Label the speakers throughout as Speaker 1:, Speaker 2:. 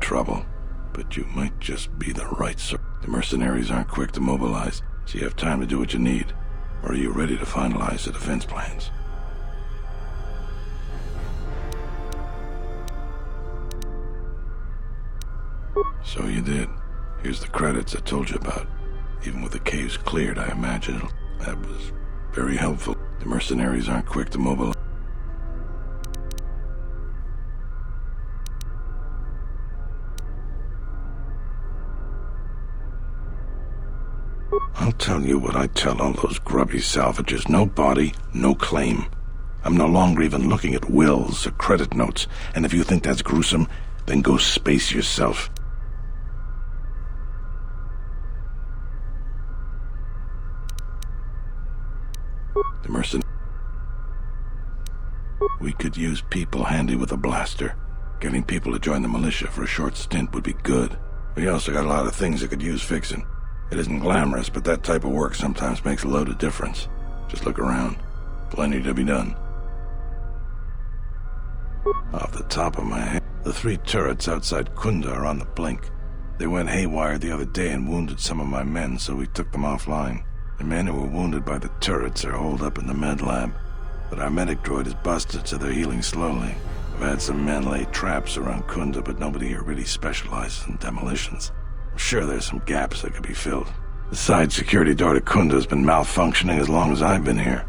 Speaker 1: trouble, but you might just be the right sort. The mercenaries aren't quick to mobilize, so you have time to do what you need. Or are you ready to finalize the defense plans? So you did. Here's the credits I told you about. Even with the caves cleared, I imagine that was very helpful. The mercenaries aren't quick to mobilize. I'll tell you what I tell all those grubby salvagers. No body, no claim. I'm no longer even looking at wills or credit notes, and if you think that's gruesome, then go space yourself. The mercenaries. We could use people handy with a blaster. Getting people to join the militia for a short stint would be good. We also got a lot of things that could use fixing. It isn't glamorous, but that type of work sometimes makes a load of difference. Just look around. Plenty to be done. Off the top of my head, the 3 turrets outside Kunda are on the blink. They went haywire the other day and wounded some of my men, so we took them offline. The men who were wounded by the turrets are holed up in the med lab, but our medic droid is busted, so they're healing slowly. I've had some men lay traps around Kunda, but nobody here really specializes in demolitions. I'm sure there's some gaps that could be filled. The side security door to Kunda has been malfunctioning as long as I've been here.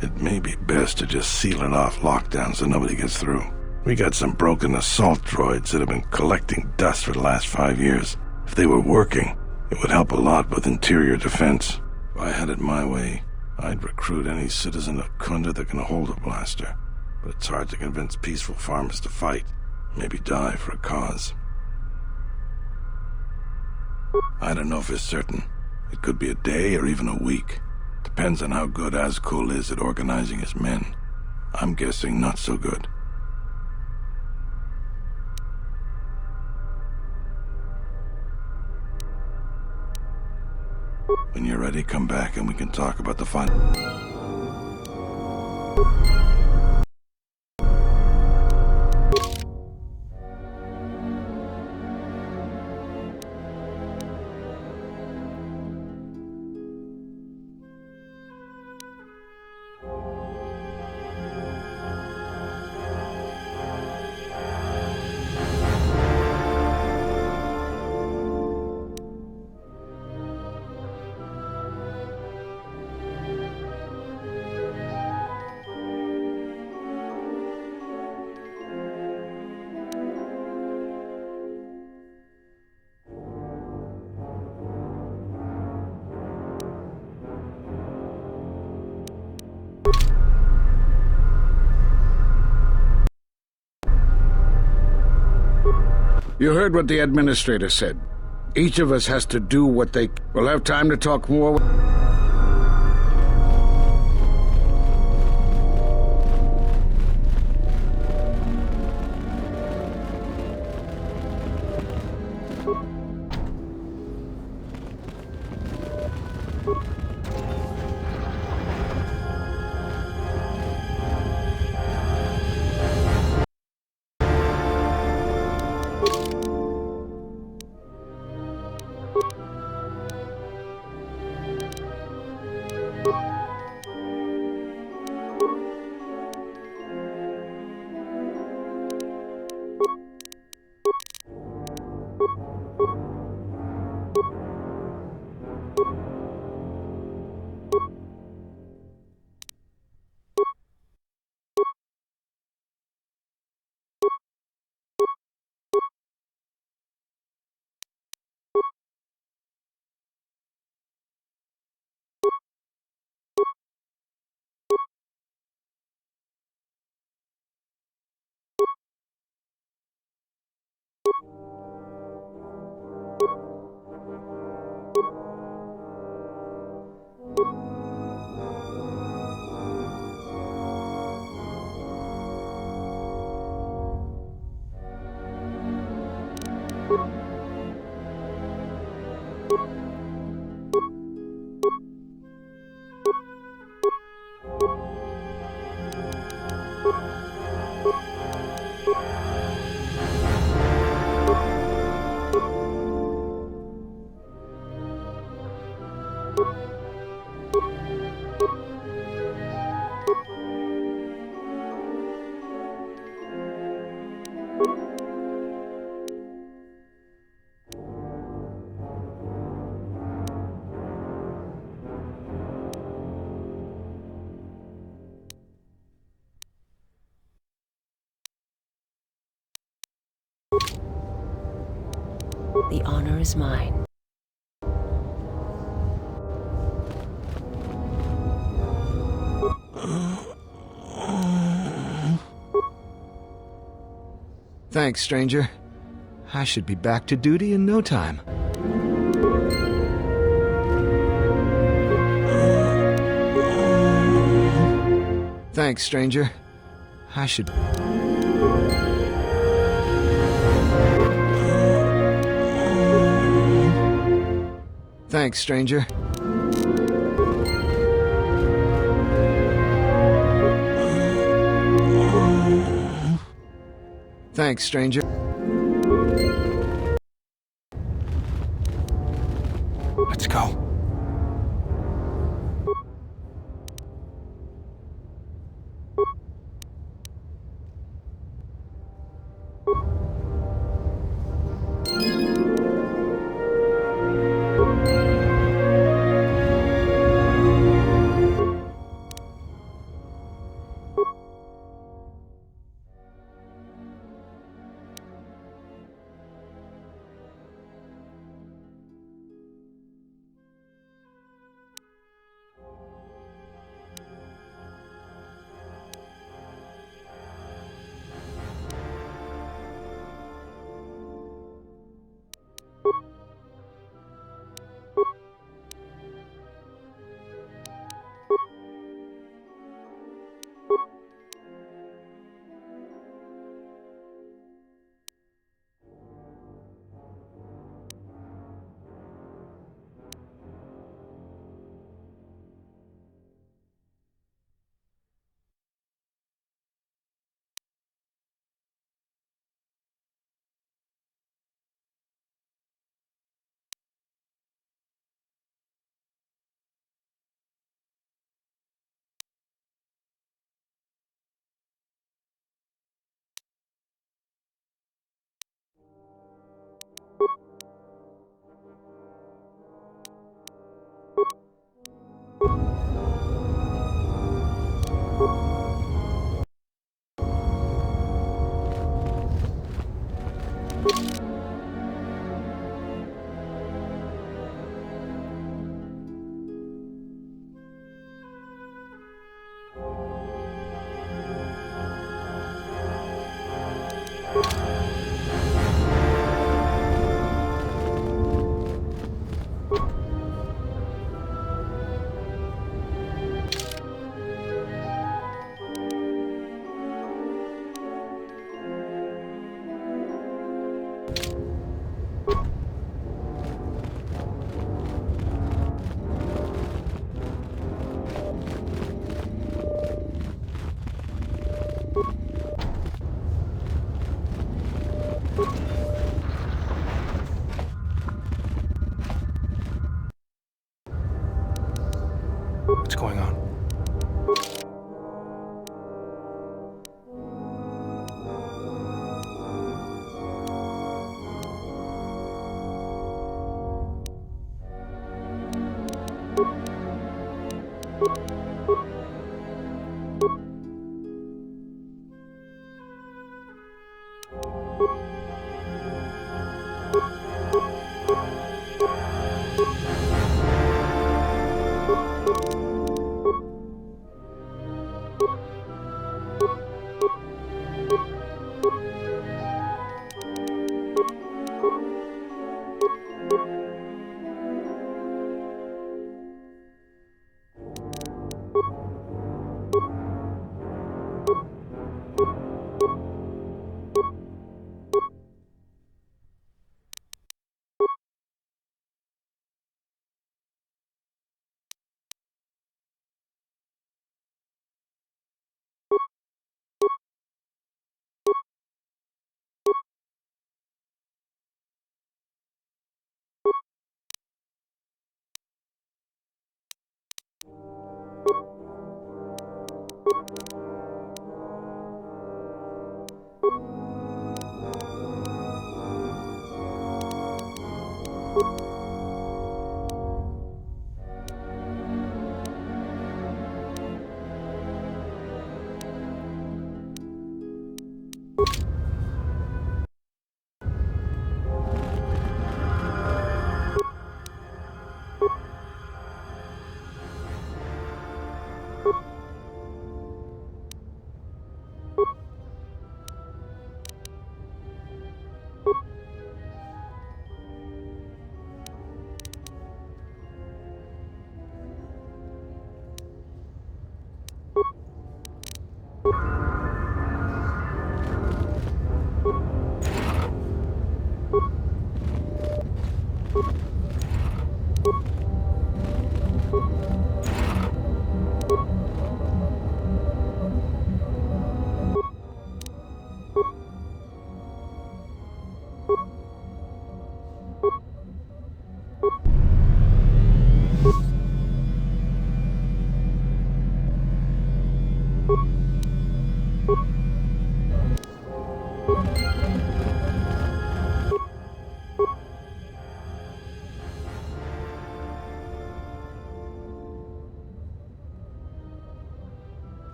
Speaker 1: It may be best to just seal it off lockdown so nobody gets through. We got some broken assault droids that have been collecting dust for the last 5 years. If they were working, it would help a lot with interior defense. If I had it my way, I'd recruit any citizen of Kunda that can hold a blaster. But it's hard to convince peaceful farmers to fight, maybe die for a cause. I don't know for certain. It could be a day or even a week. Depends on how good Azkul is at organizing his men. I'm guessing not so good. When you're ready, come back and we can talk about the final.
Speaker 2: You heard what the administrator said. Each of us has to do what they... We'll have time to talk more.
Speaker 3: The honor is mine.
Speaker 4: Thanks, stranger. I should be back to duty in no time. Thanks, stranger. I should... Thanks, stranger. Thanks, stranger. Let's go. What's going on?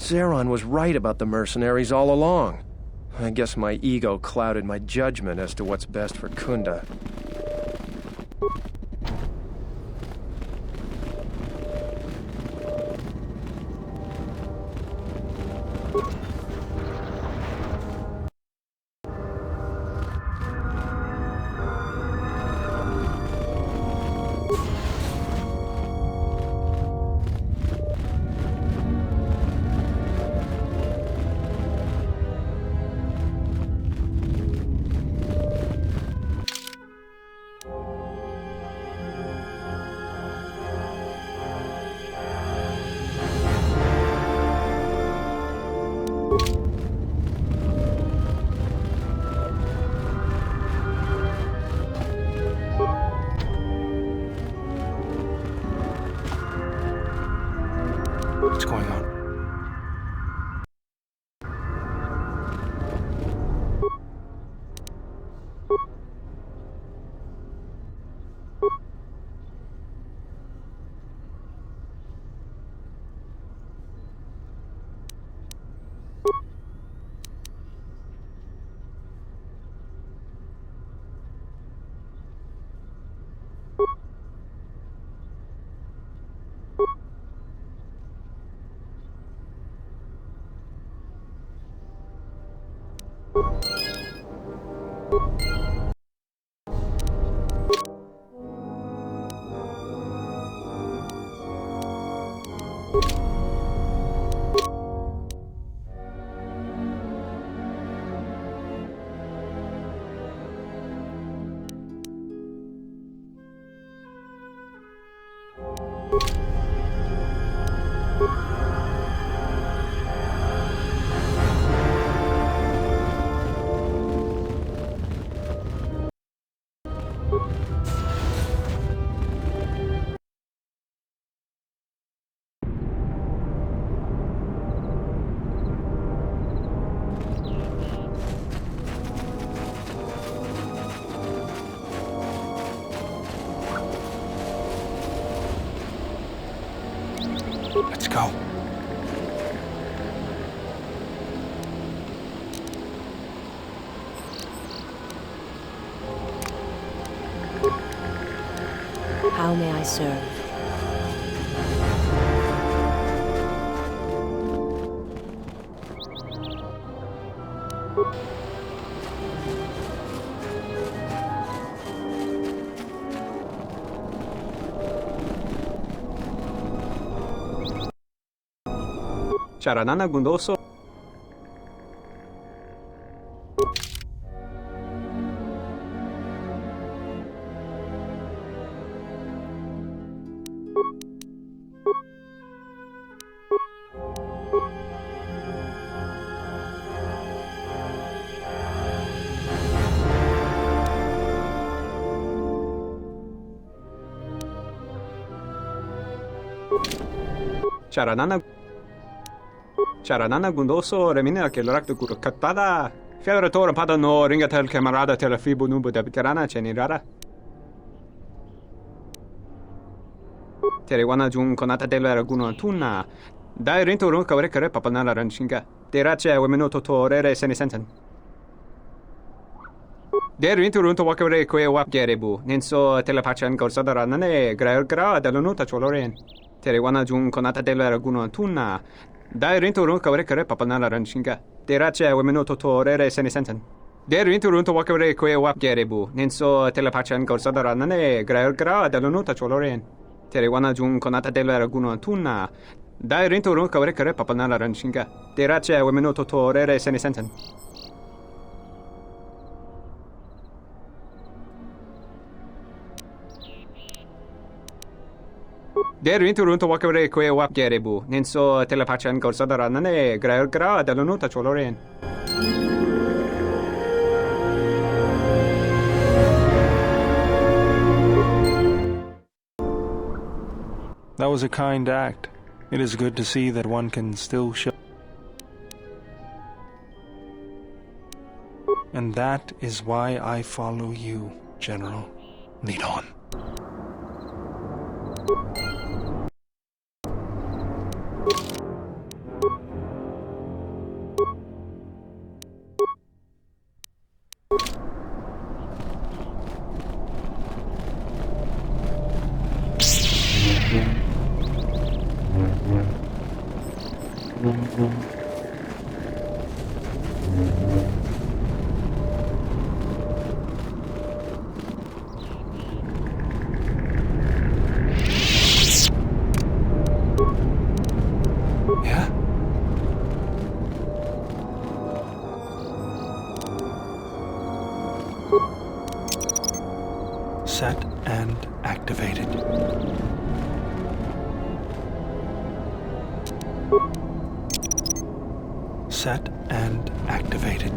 Speaker 3: Zeron was right about the mercenaries all along. I guess my ego clouded my judgment as to what's best for Kunda.
Speaker 5: What's going on? Let's go.
Speaker 6: How may I serve?
Speaker 5: Charanana Gundoso. Charanana Gundoso remina che l'orak de Kurukatada. Fiadra Tora Pada no ringatel camarada telefibo nubo de Bitarana Chenirara. Terewana Jun Konata della Raguna Tuna. Dai rento runka papanala ranchinga. Tirace minuto torere senesenten. Der inturunto wakare kwe wap gerebu. Nenso telepachan gorsadarane gra dalonuta choloren. Tere wana jun konata della raguno antuna. Dai rinturun kawre kare papanala ranshinga. Tirace minuto torere senesenten. Der inturunto wakare kwe wap gerebu. Nenso telepachan gorsadarane gra dalonuta choloren. Tere wana jun konata della raguno antuna. Dai rinturun kawre kare papanala ranshinga. Tirace minuto torere senesenten. Der inturunto wakare kwe wap gerebu. Nenso telepachan gorsadarane gra dalonuta choloren.
Speaker 7: That was a kind act. It is good to see that one can still show. And that is why I follow you, General. Lead on. Yeah? Set and activated. Set and activated.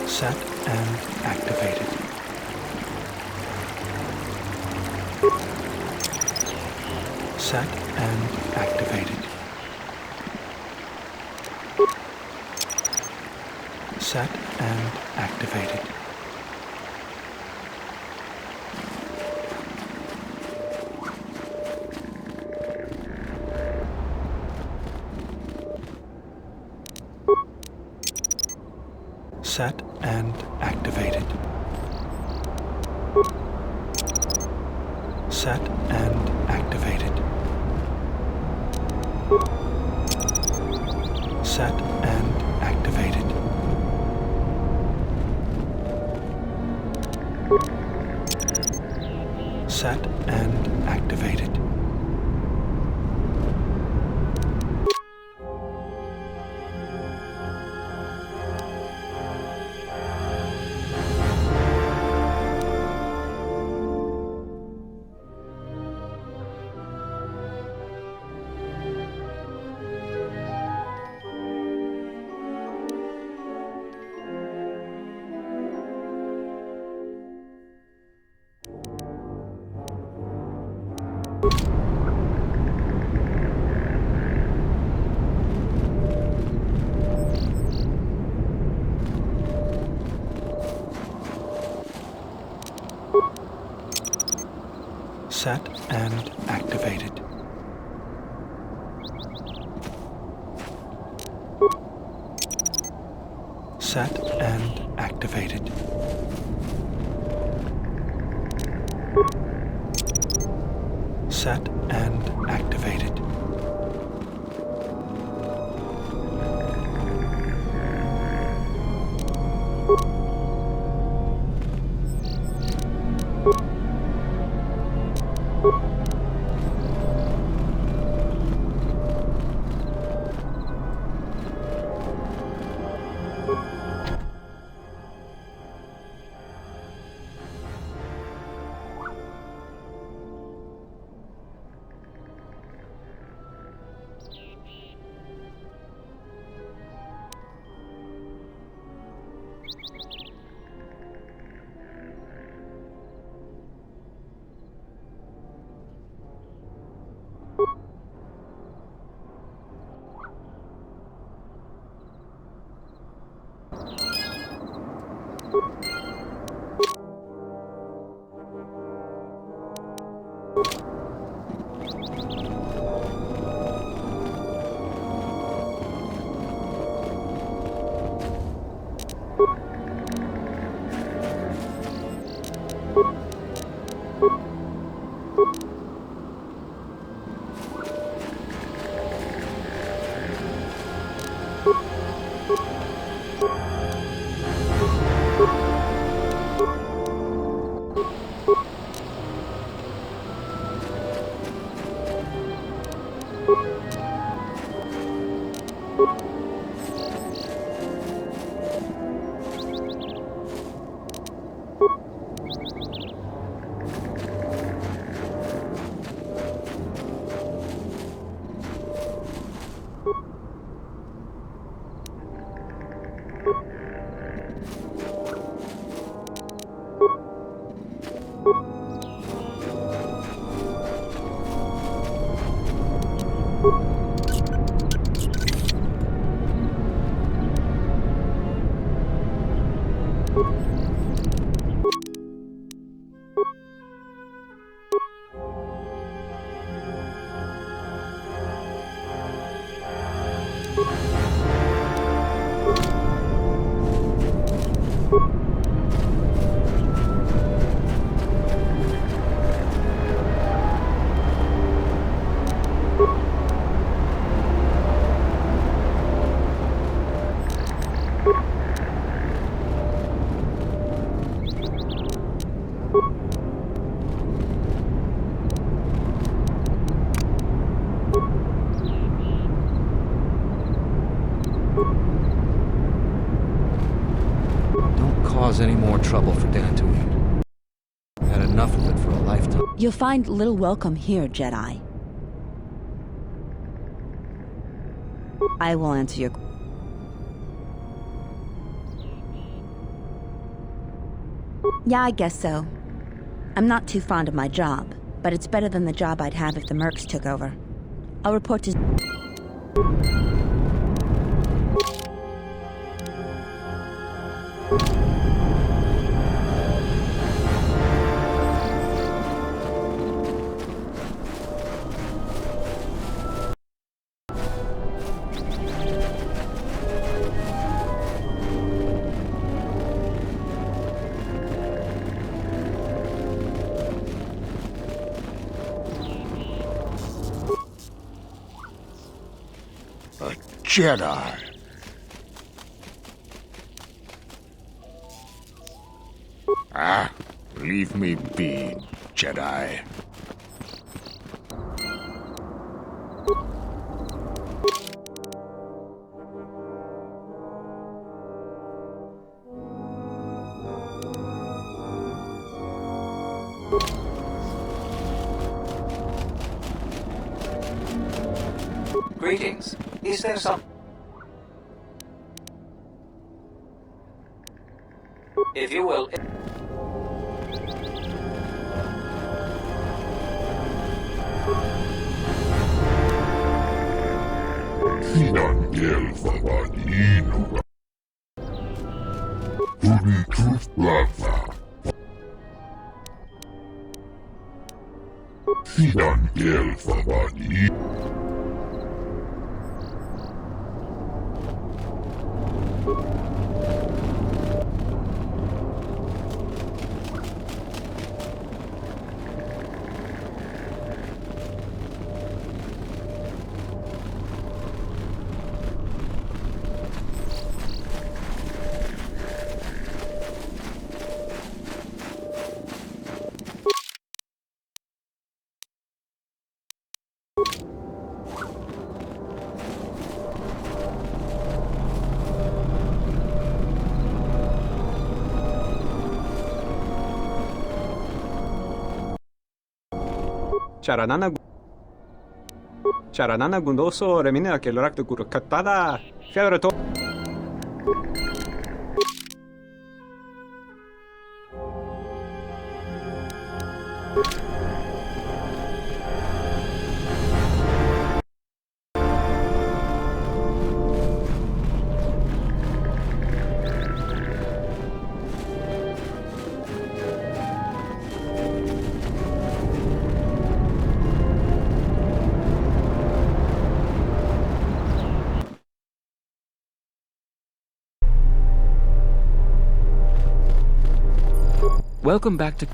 Speaker 7: Set and activated. Set and activated. Set and activated. Set and activated. Set and activated. Set and activated. Set and activated. Set and activated. Set and activated. Set and activated.
Speaker 4: Don't cause any more trouble for Dantooine. Had enough of it for a lifetime.
Speaker 6: You'll find little welcome here, Jedi. I will answer your... Yeah, I guess so. I'm not too fond of my job, but it's better than the job I'd have if the Mercs took over. I'll report to...
Speaker 2: Jedi. Ah, leave me be, Jedi.
Speaker 8: Greetings. Is there some... If you will...
Speaker 9: Fidan Gelfavadino. Tuli Truthlava. Fidan Gelfavadino.
Speaker 5: Charanana gundoso remina ke lorak de guru katada. Fiadra to...
Speaker 4: Welcome back to...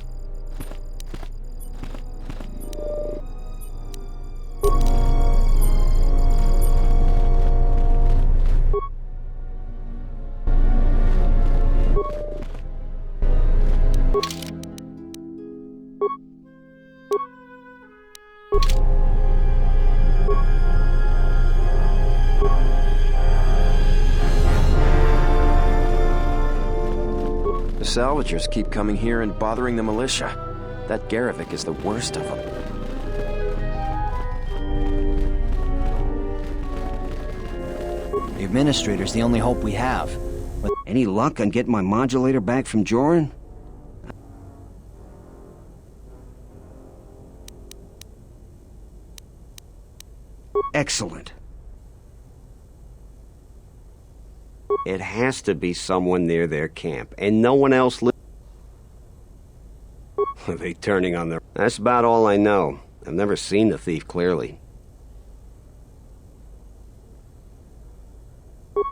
Speaker 10: The salvagers keep coming here and bothering the militia. That Garevik is the worst of them.
Speaker 11: The Administrator's the only hope we have. But any luck on getting my modulator back from Joran? Excellent.
Speaker 12: It has to be someone near their camp, and no one else Are they turning on their... That's about all I know. I've never seen the thief clearly.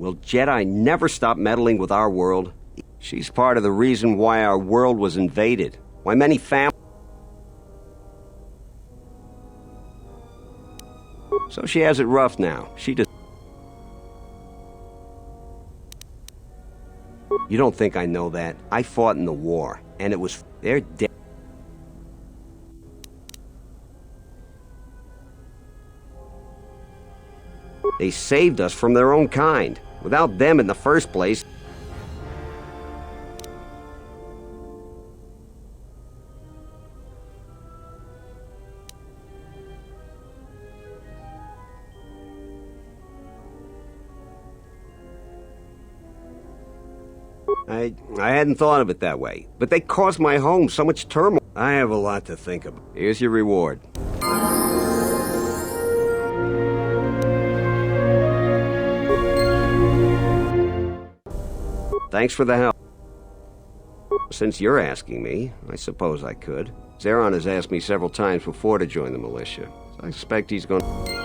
Speaker 12: Will Jedi never stop meddling with our world? She's part of the reason why our world was invaded. Why many families... So she has it rough now. She just... You don't think I know that? I fought in the war, and it was... They're dead. They saved us from their own kind. Without them in the first place... I hadn't thought of it that way, but they caused my home so much turmoil. I have a lot to think about. Here's your reward. Thanks for the help. Since you're asking me, I suppose I could. Zeron has asked me several times before to join the militia. So I expect he's going to...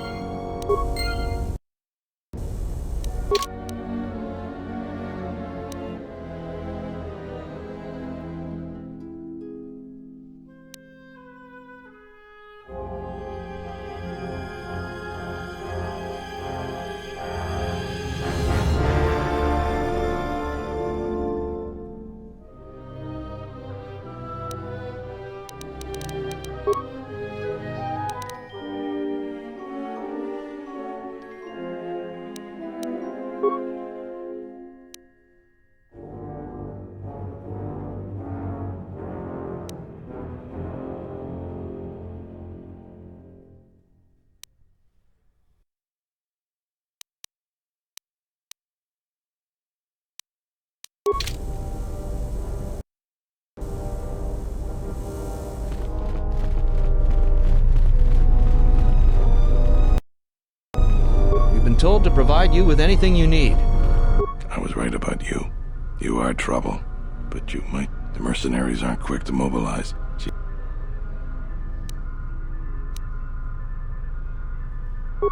Speaker 4: Told to provide you with anything you need.
Speaker 1: I was right about you. You are trouble, but you might... The mercenaries aren't quick to mobilize.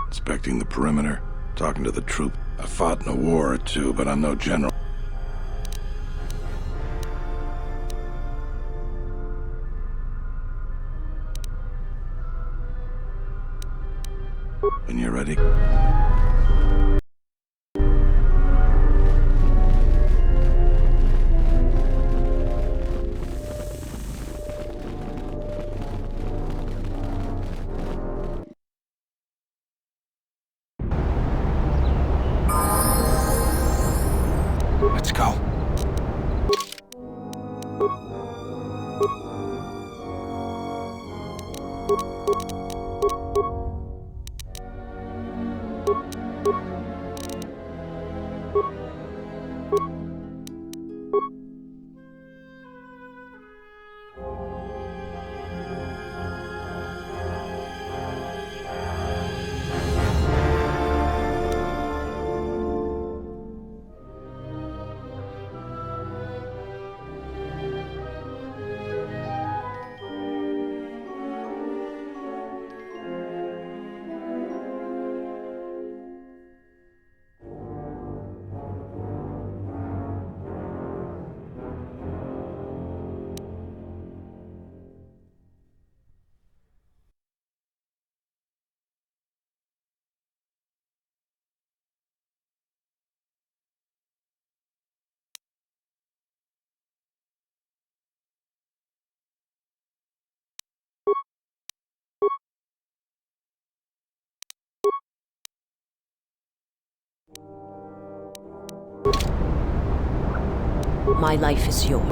Speaker 1: Inspecting the perimeter, talking to the troop. I fought in a war or two, but I'm no general. When you're ready... Let's go.
Speaker 13: My life is yours.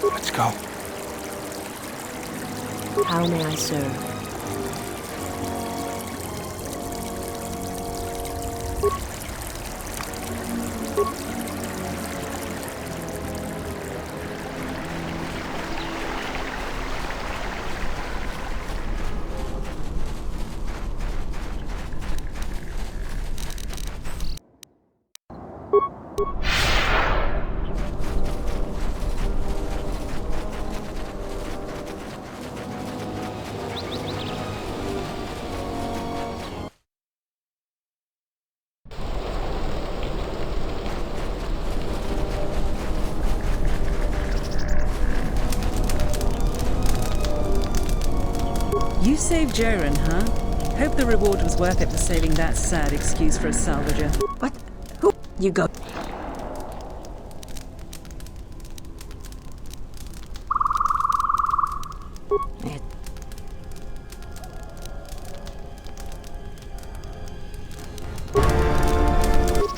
Speaker 7: Let's go.
Speaker 13: How may I serve?
Speaker 14: You saved Jaren, huh? Hope the reward was worth it for saving that sad excuse for a salvager.
Speaker 13: What? Who? You go.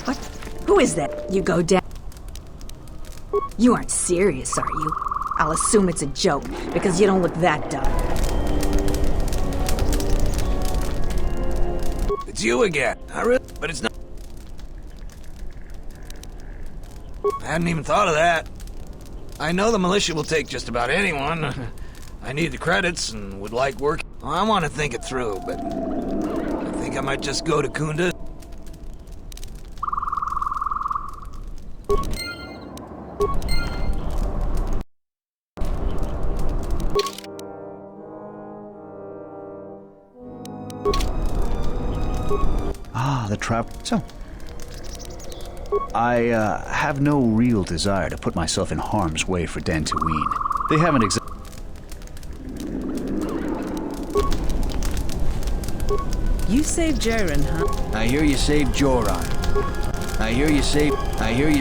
Speaker 13: What? Who is that? You go down. You aren't serious, are you? I'll assume it's a joke, because you don't look that dumb.
Speaker 15: It's you again. But it's not. I hadn't even thought of that. I know the militia will take just about anyone. I need the credits and would like work. I want to think it through, but I think I might just go to Kunda.
Speaker 16: The trap. So, I have no real desire to put myself in harm's way for Dantooine. They haven't
Speaker 14: You saved Jaren, huh?
Speaker 11: I hear you saved Joran. I hear you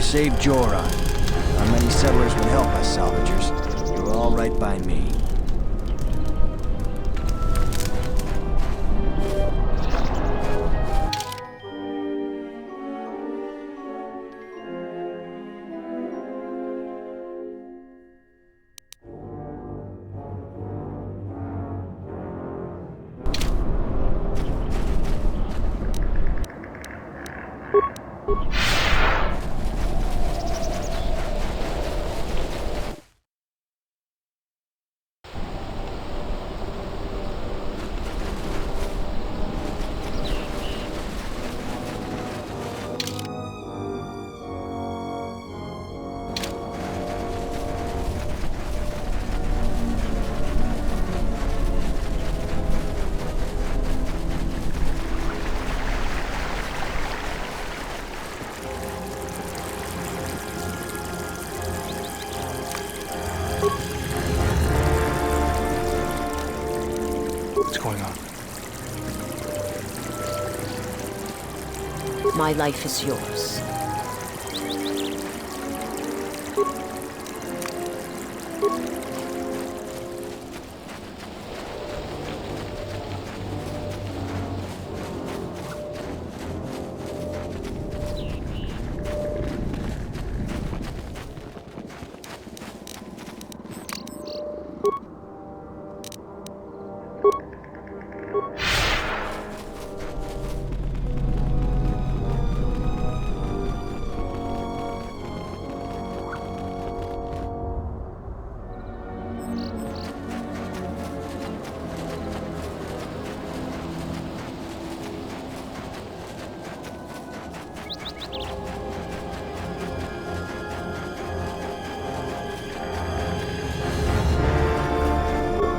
Speaker 11: saved Joran. How many settlers would help us, salvagers? You're all right by me.
Speaker 7: What's going on?
Speaker 13: My life is yours.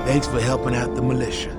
Speaker 17: Thanks for helping out the militia.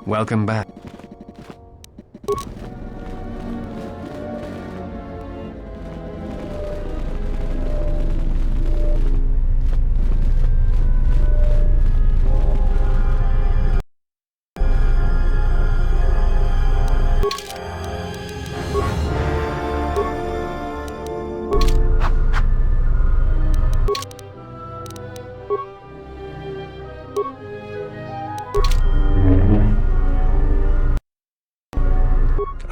Speaker 3: Welcome back.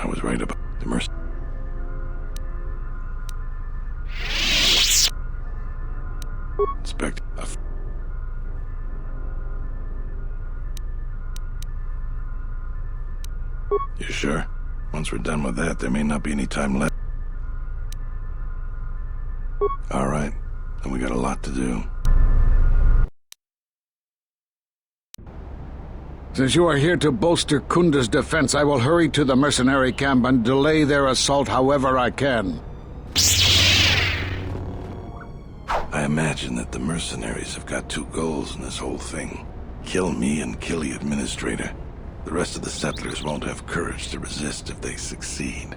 Speaker 1: I was right about the mercy. Inspect. You sure? Once we're done with that, there may not be any time left. All right, then we got a lot to do.
Speaker 2: Since you are here to bolster Kunda's defense, I will hurry to the mercenary camp and delay their assault however I can.
Speaker 1: I imagine that the mercenaries have got two goals in this whole thing. Kill me and kill the administrator. The rest of the settlers won't have courage to resist if they succeed.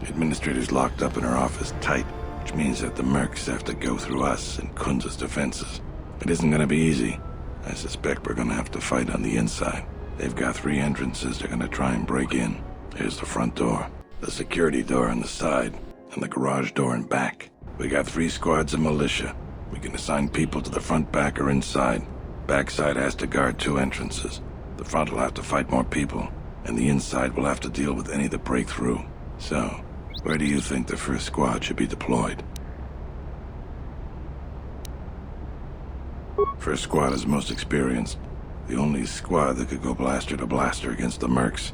Speaker 1: The administrator's locked up in her office tight, which means that the mercs have to go through us and Kunda's defenses. It isn't gonna be easy. I suspect we're gonna have to fight on the inside. They've got 3 entrances they're gonna try and break in. Here's the front door, the security door on the side, and the garage door in back. We got 3 squads of militia. We can assign people to the front, back, or inside. Backside has to guard 2 entrances. The front will have to fight more people, and the inside will have to deal with any that break through. So, where do you think the first squad should be deployed? First squad is most experienced. The only squad that could go blaster to blaster against the mercs.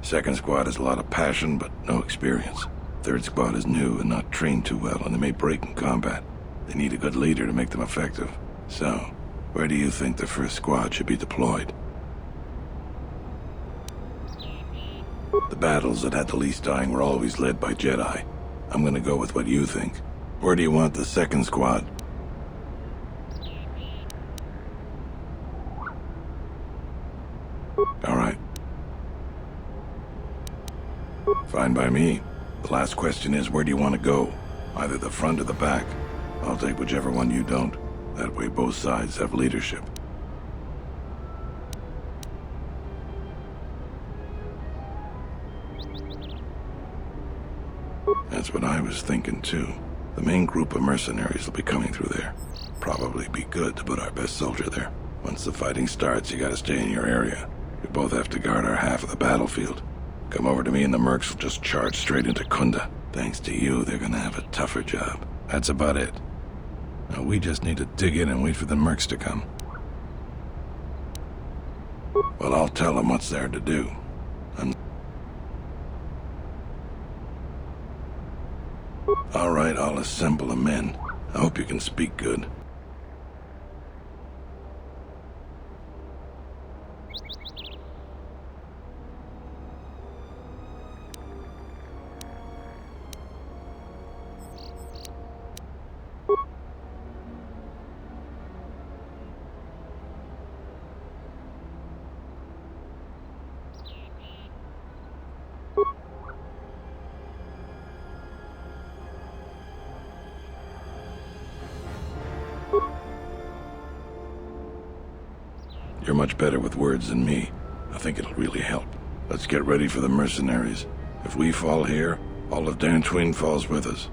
Speaker 1: Second squad has a lot of passion, but no experience. Third squad is new and not trained too well, and they may break in combat. They need a good leader to make them effective. So, where do you think the first squad should be deployed? The battles that had the least dying were always led by Jedi. I'm gonna go with what you think. Where do you want the second squad? All right. Fine by me. The last question is, where do you want to go? Either the front or the back. I'll take whichever one you don't. That way both sides have leadership. That's what I was thinking too. The main group of mercenaries will be coming through there. Probably be good to put our best soldier there. Once the fighting starts, you gotta stay in your area. We both have to guard our half of the battlefield. Come over to me and the mercs will just charge straight into Kunda. Thanks to you, they're gonna have a tougher job. That's about it. Now we just need to dig in and wait for the mercs to come. Well, I'll tell them what's there to do. All right, I'll assemble the men. I hope you can speak good. You're much better with words than me. I think it'll really help. Let's get ready for the mercenaries. If we fall here, all of Dantooine falls with us.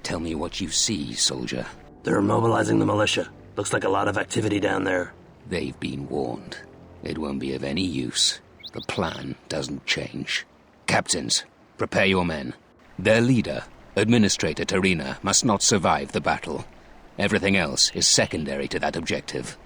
Speaker 18: Tell me what you see, soldier.
Speaker 19: They're mobilizing the militia. Looks like a lot of activity down there.
Speaker 18: They've been warned. It won't be of any use. The plan doesn't change. Captains, prepare your men. Their leader, Administrator Tarina, must not survive the battle. Everything else is secondary to that objective.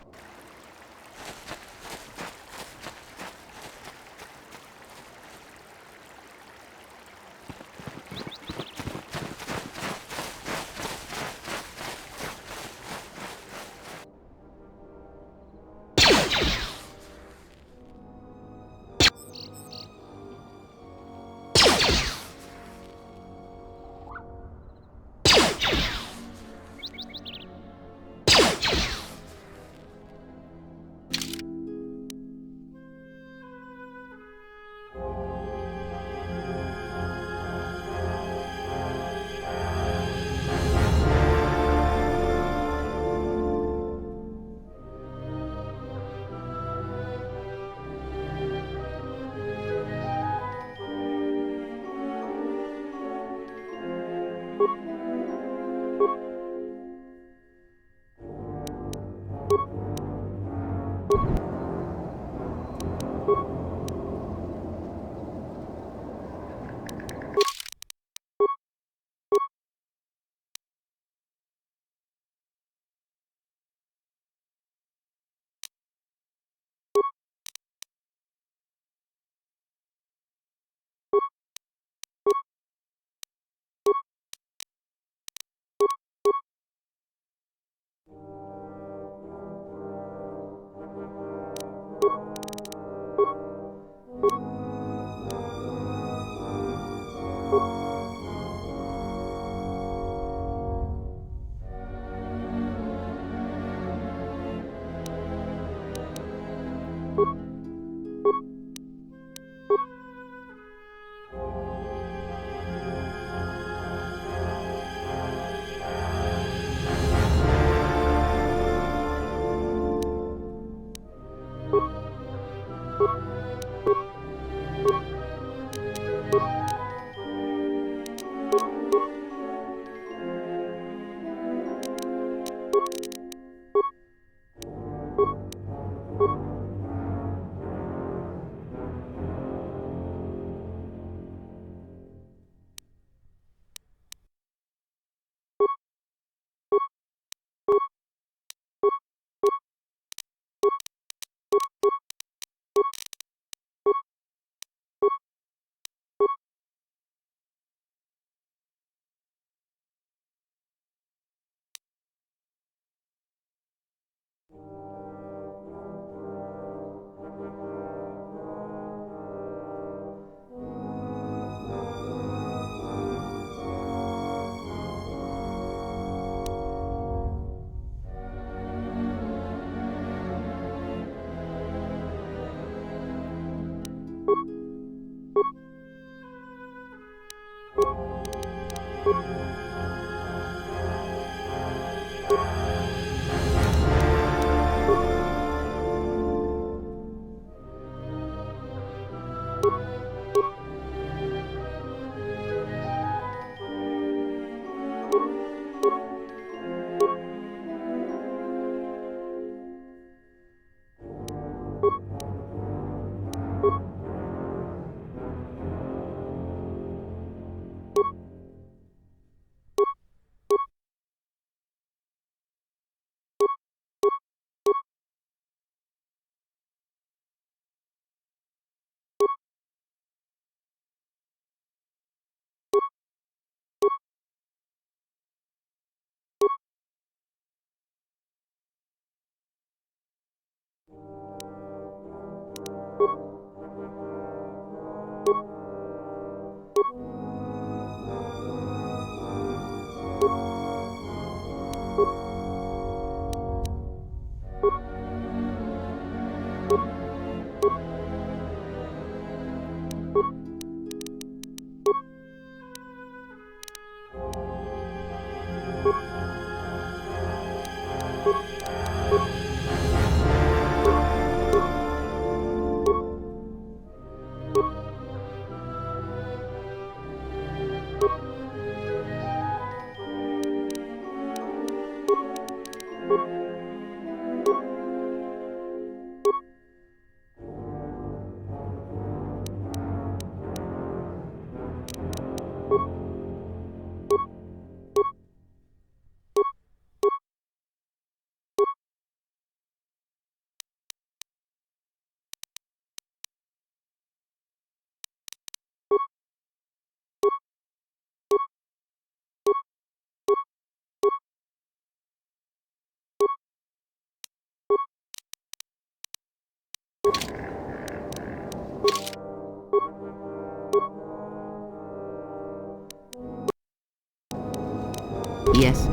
Speaker 20: Yes.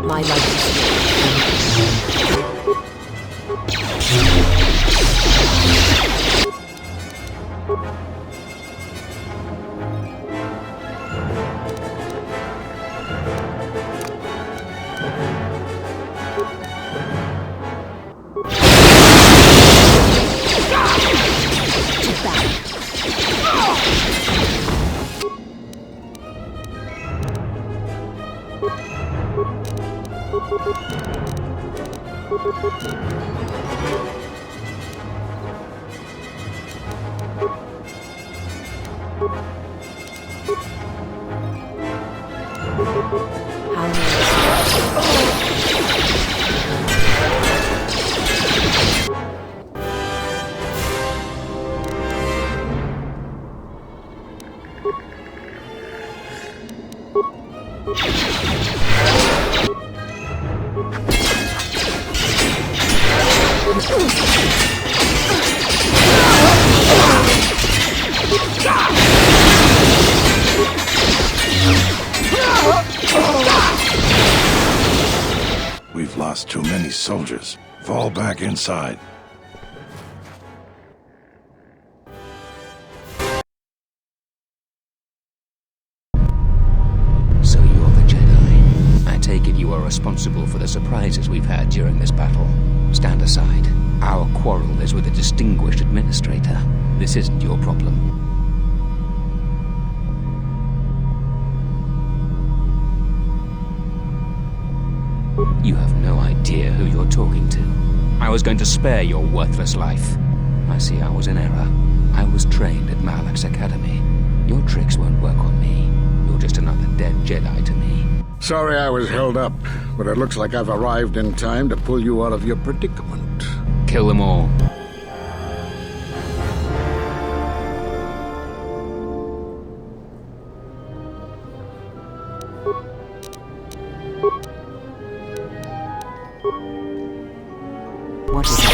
Speaker 21: My life. How
Speaker 1: We've lost too many soldiers. Fall back inside.
Speaker 18: So you're the Jedi. I take it you are responsible for the surprises we've had during this battle. Stand aside. Our quarrel is with a distinguished administrator. This isn't your problem. You have no idea who you're talking to. I was going to spare your worthless life. I see I was in error. I was trained at Malak's Academy. Your tricks won't work on me. You're just another dead Jedi to me.
Speaker 2: Sorry I was held up, but it looks like I've arrived in time to pull you out of your predicament.
Speaker 18: Kill them all.
Speaker 21: What is it?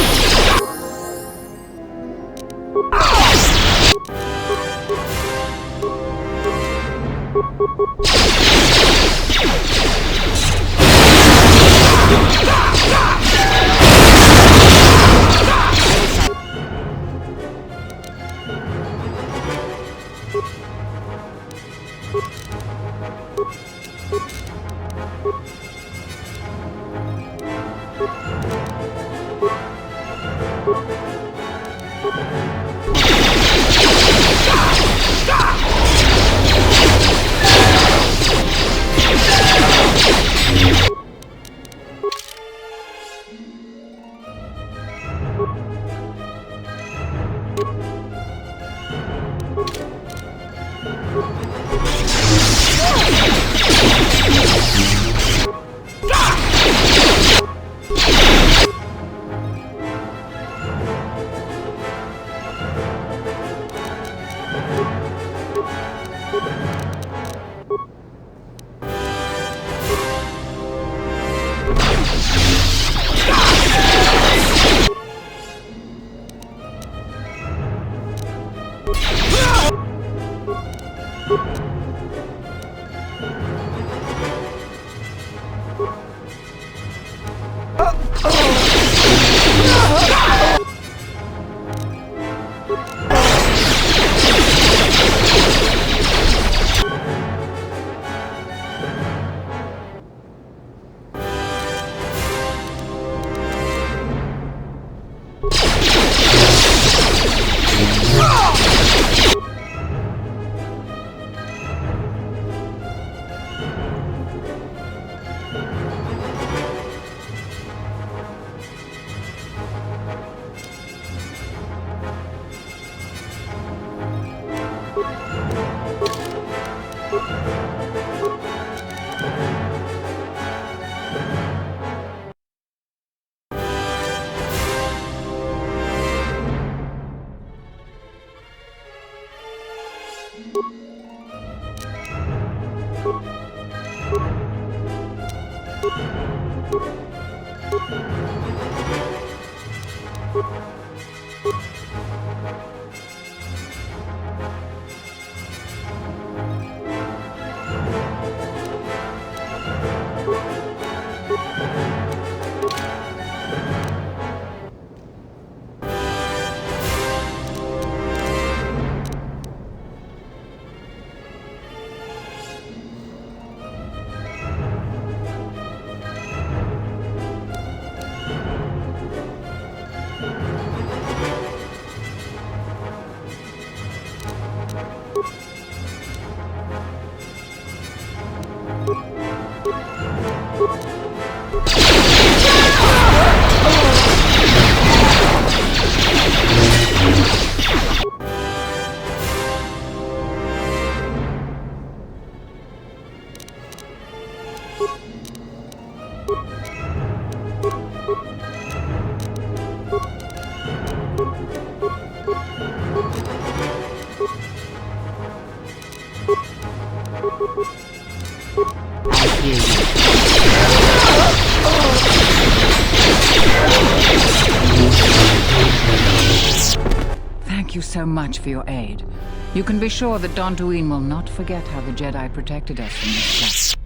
Speaker 21: you so much for your aid. You can be sure that Dantooine will not forget how the Jedi protected us from this trap.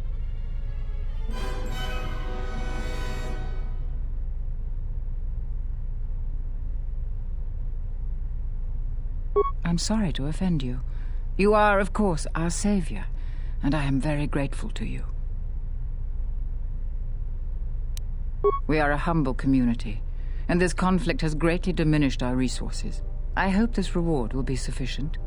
Speaker 21: I'm sorry to offend you. You are, of course, our savior, and I am very grateful to you. We are a humble community, and this conflict has greatly diminished our resources. I hope this reward will be sufficient.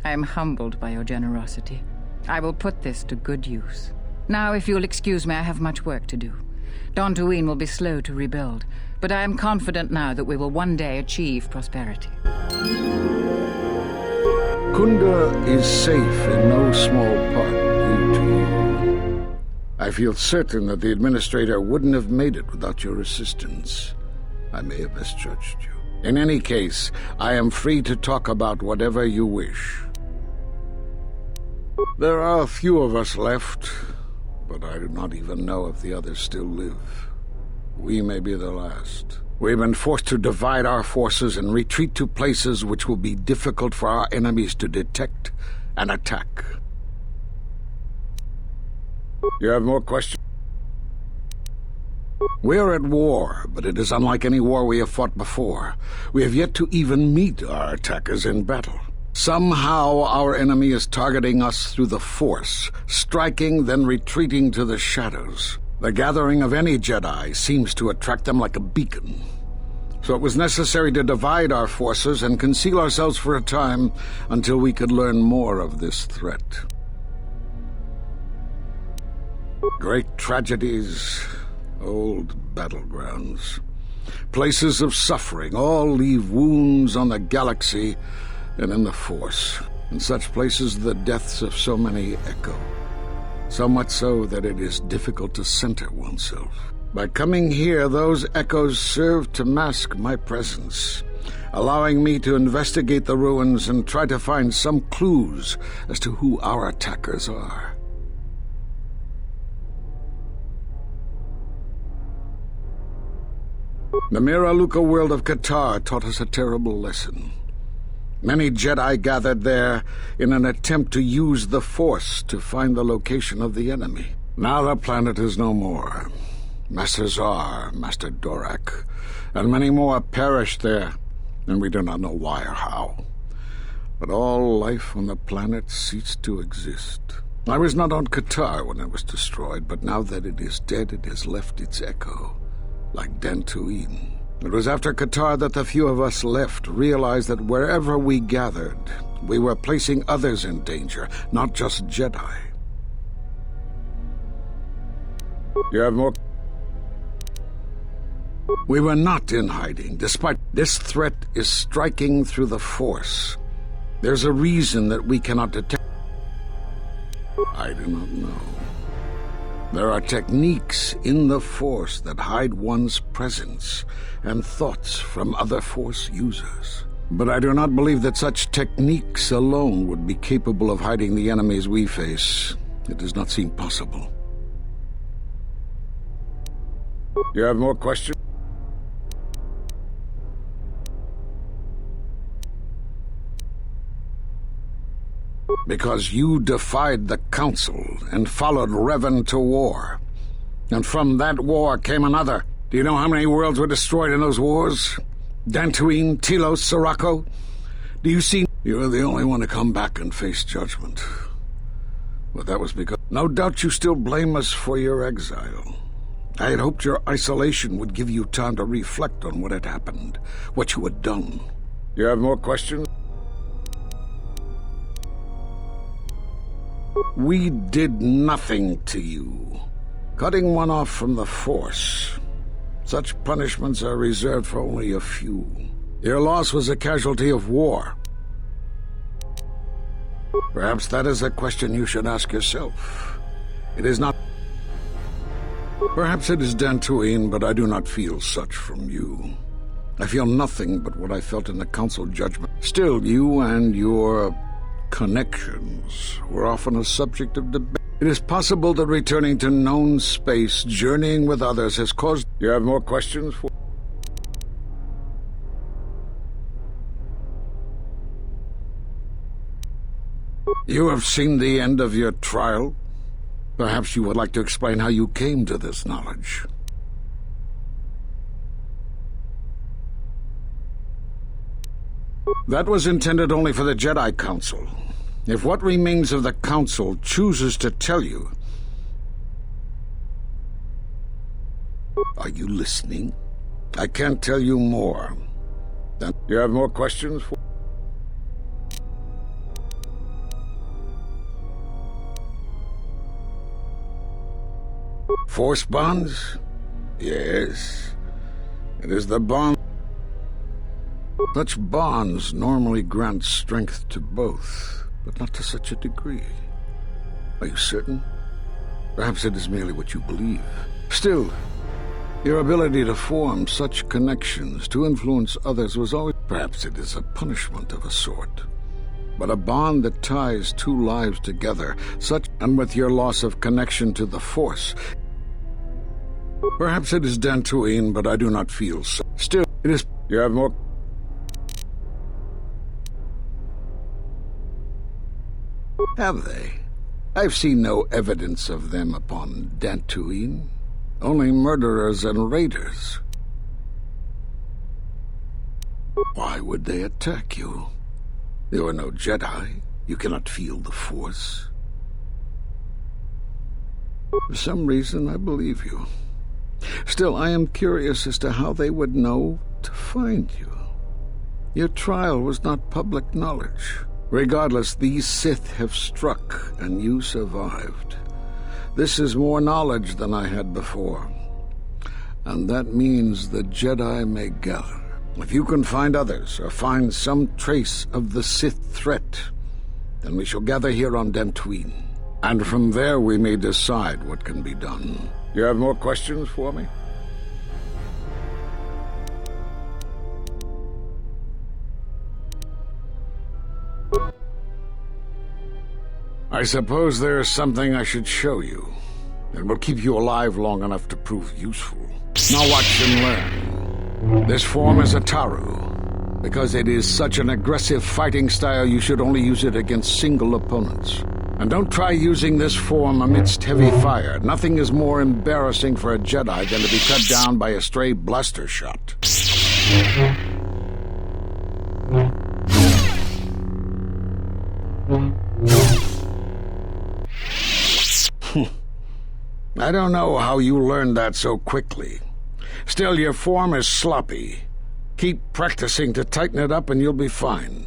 Speaker 21: I am humbled by your generosity. I will put this to good use. Now, if you'll excuse me, I have much work to do. Dantooine will be slow to rebuild, but I am confident now that we will one day achieve prosperity.
Speaker 2: Kunda is safe in no small part due to you. I feel certain that the Administrator wouldn't have made it without your assistance. I may have misjudged you. In any case, I am free to talk about whatever you wish. There are a few of us left, but I do not even know if the others still live. We may be the last. We've been forced to divide our forces and retreat to places which will be difficult for our enemies to detect and attack. You have more questions? We're at war, but it is unlike any war we have fought before. We have yet to even meet our attackers in battle. Somehow our enemy is targeting us through the Force, striking, then retreating to the shadows. The gathering of any Jedi seems to attract them like a beacon. So it was necessary to divide our forces and conceal ourselves for a time until we could learn more of this threat. Great tragedies, old battlegrounds, places of suffering, all leave wounds on the galaxy and in the Force. In such places, the deaths of so many echo. So much so that it is difficult to center oneself. By coming here, those echoes serve to mask my presence, allowing me to investigate the ruins and try to find some clues as to who our attackers are. The Mira Luca world of Katar taught us a terrible lesson. Many Jedi gathered there in an attempt to use the Force to find the location of the enemy. Now the planet is no more. Master Zar, Master Dorak, and many more perished there, and we do not know why or how. But all life on the planet ceased to exist. I was not on Katar when it was destroyed, but now that it is dead, it has left its echo, like Dantooine. It was after Katar that the few of us left realized that wherever we gathered, we were placing others in danger, not just Jedi. You have more? We were not in hiding, despite this threat is striking through the Force. There's a reason that we cannot detect. I do not know. There are techniques in the Force that hide one's presence and thoughts from other Force users. But I do not believe that such techniques alone would be capable of hiding the enemies we face. It does not seem possible. You have more questions? Because you defied the Council and followed Revan to war. And from that war came another. Do you know how many worlds were destroyed in those wars? Dantooine, Telos, Sirocco? Do you see? You were the only one to come back and face judgment. But that was because... No doubt you still blame us for your exile. I had hoped your isolation would give you time to reflect on what had happened, what you had done. You have more questions? We did nothing to you. Cutting one off from the Force. Such punishments are reserved for only a few. Your loss was a casualty of war. Perhaps that is a question you should ask yourself. It is not... Perhaps it is Dantooine, but I do not feel such from you. I feel nothing but what I felt in the Council judgment. Still, you and your connections were often a subject of debate. It is possible that returning to known space, journeying with others, has caused... You have more questions for... You have seen the end of your trial? Perhaps you would like to explain how you came to this knowledge. That was intended only for the Jedi Council. If what remains of the Council chooses to tell you... Are you listening? I can't tell you more. Then you have more questions for... Force bonds? Yes. It is the bond... Such bonds normally grant strength to both, but not to such a degree. Are you certain? Perhaps it is merely what you believe. Still, your ability to form such connections, to influence others, was always... Perhaps it is a punishment of a sort. But a bond that ties two lives together, such... And with your loss of connection to the Force... Perhaps it is Dantooine, but I do not feel so. Still, it is... You have more... Have they? I've seen no evidence of them upon Dantooine. Only murderers and raiders. Why would they attack you? You are no Jedi. You cannot feel the Force. For some reason, I believe you. Still, I am curious as to how they would know to find you. Your trial was not public knowledge. Regardless, these Sith have struck, and you survived. This is more knowledge than I had before. And that means the Jedi may gather. If you can find others, or find some trace of the Sith threat, then we shall gather here on Dantooine. And from there we may decide what can be done. You have more questions for me? I suppose there is something I should show you. It will keep you alive long enough to prove useful. Now watch and learn. This form is a Taru. Because it is such an aggressive fighting style, you should only use it against single opponents. And don't try using this form amidst heavy fire. Nothing is more embarrassing for a Jedi than to be cut down by a stray blaster shot. I don't know how you learned that so quickly. Still, your form is sloppy. Keep practicing to tighten it up and you'll be fine.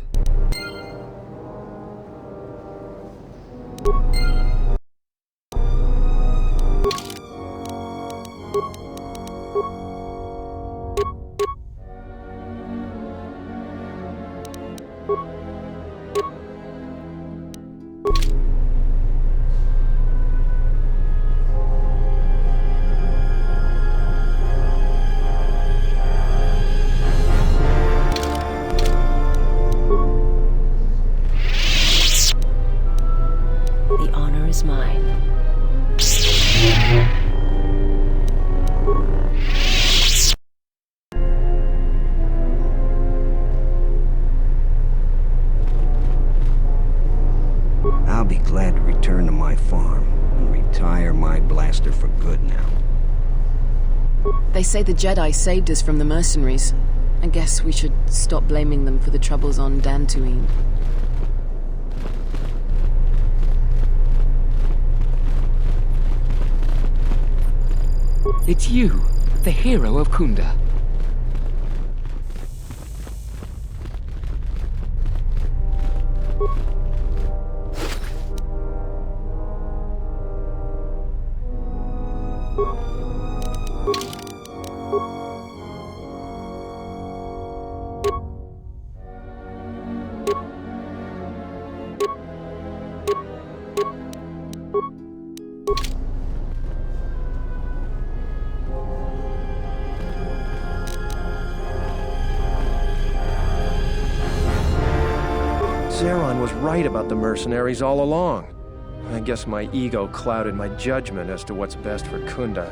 Speaker 6: The honor is mine.
Speaker 12: I'll be glad to return to my farm and retire my blaster for good now.
Speaker 6: They say the Jedi saved us from the mercenaries. I guess we should stop blaming them for the troubles on Dantooine.
Speaker 18: It's you, the hero of Kunda.
Speaker 3: Zeron was right about the mercenaries all along. I guess my ego clouded my judgment as to what's best for Kunda.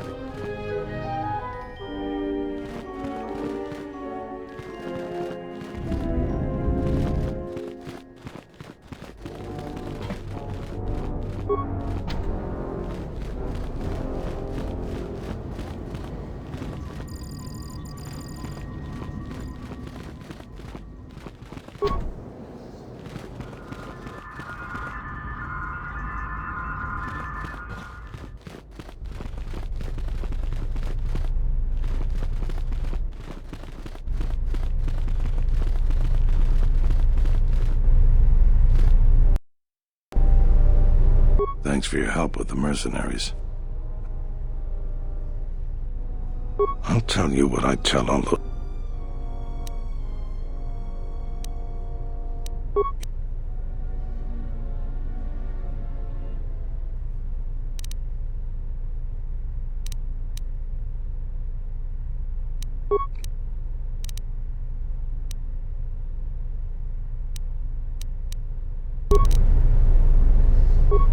Speaker 1: Thanks for your help with the mercenaries. I'll tell you what I tell all the...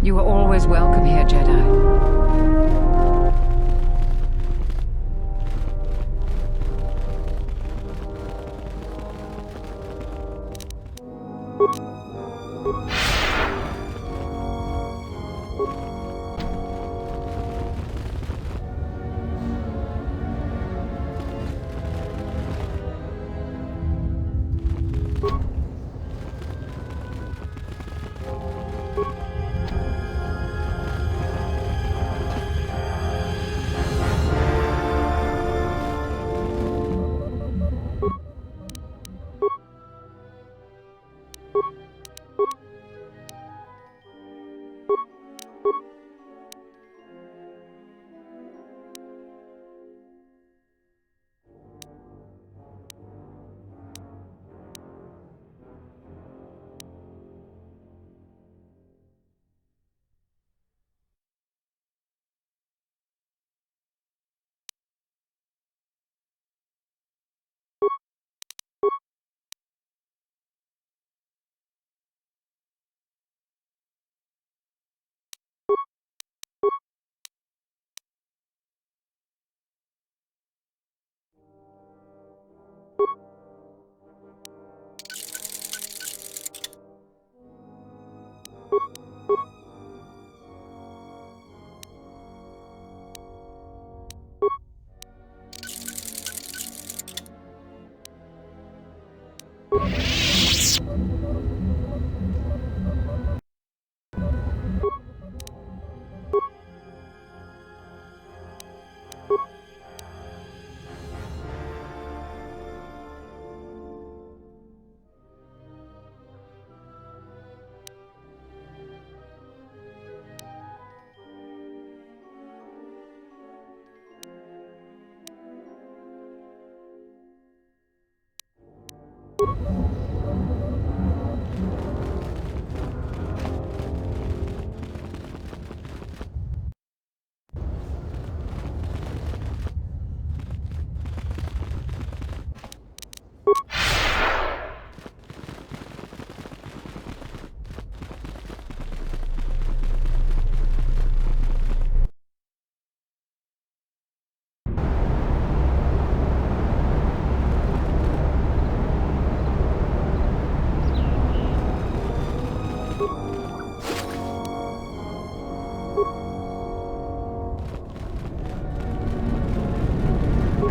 Speaker 21: You are always welcome here, Jedi.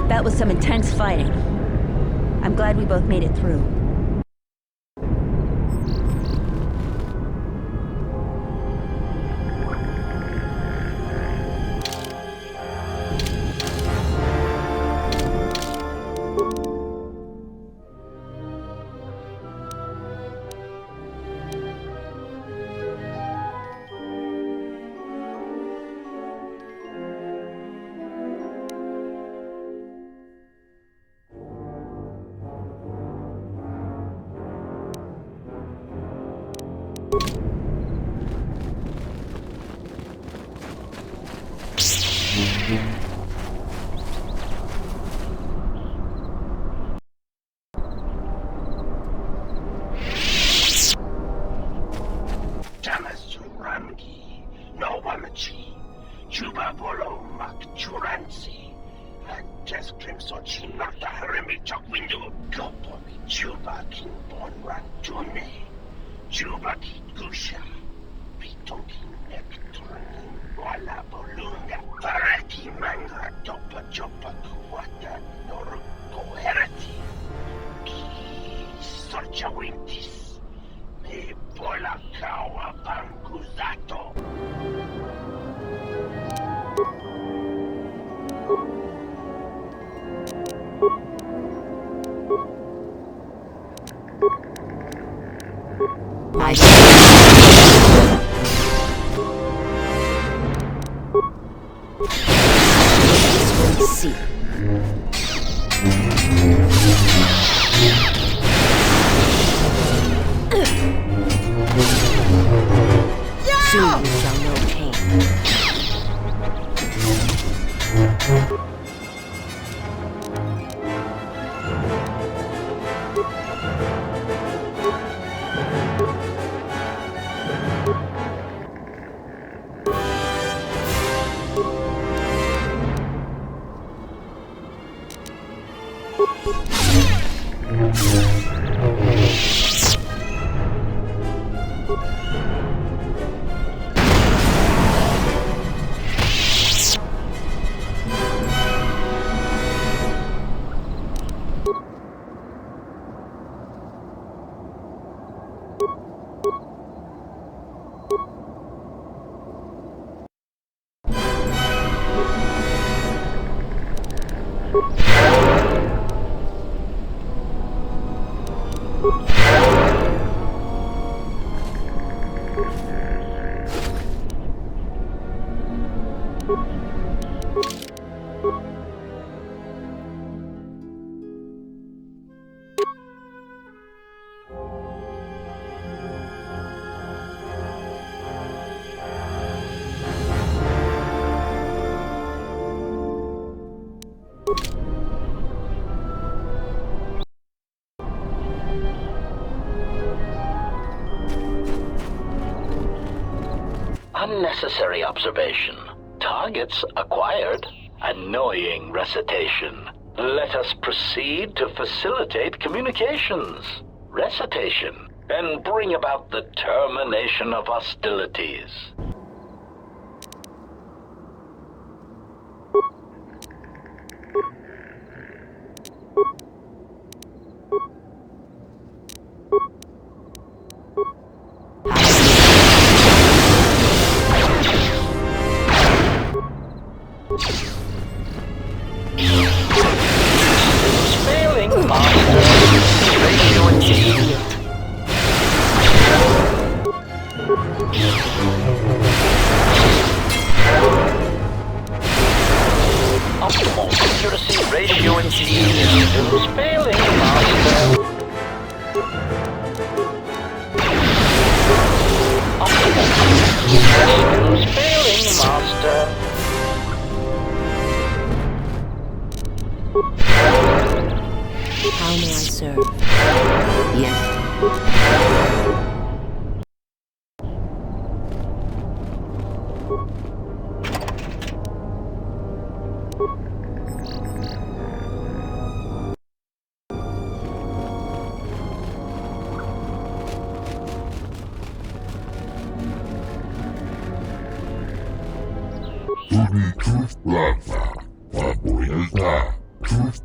Speaker 8: That was some intense fighting. I'm glad we both made it through.
Speaker 9: Juba Bolo Mak Churansi. Just Crimson Chinata Haremi Chok Window Gopo Juba King Bon Rantune. Juba Gusha. Pitokin Ektonin Wala Bolunga. Paraki Manga Topa Chopa Kuwata Noruko Herati. Ki Socha Wintis. Me Bola Kawa Banguzato.
Speaker 20: See. Soon you shall know pain.
Speaker 22: Unnecessary observation. Targets acquired. Annoying recitation. Let us proceed to facilitate communications. Recitation. And bring about the termination of hostilities. Optimal accuracy ratio in is failing, Master. Optimal accuracy is failing, Master.
Speaker 20: How may I serve? Yes.
Speaker 23: Truth Plaza, Favorita, Truth.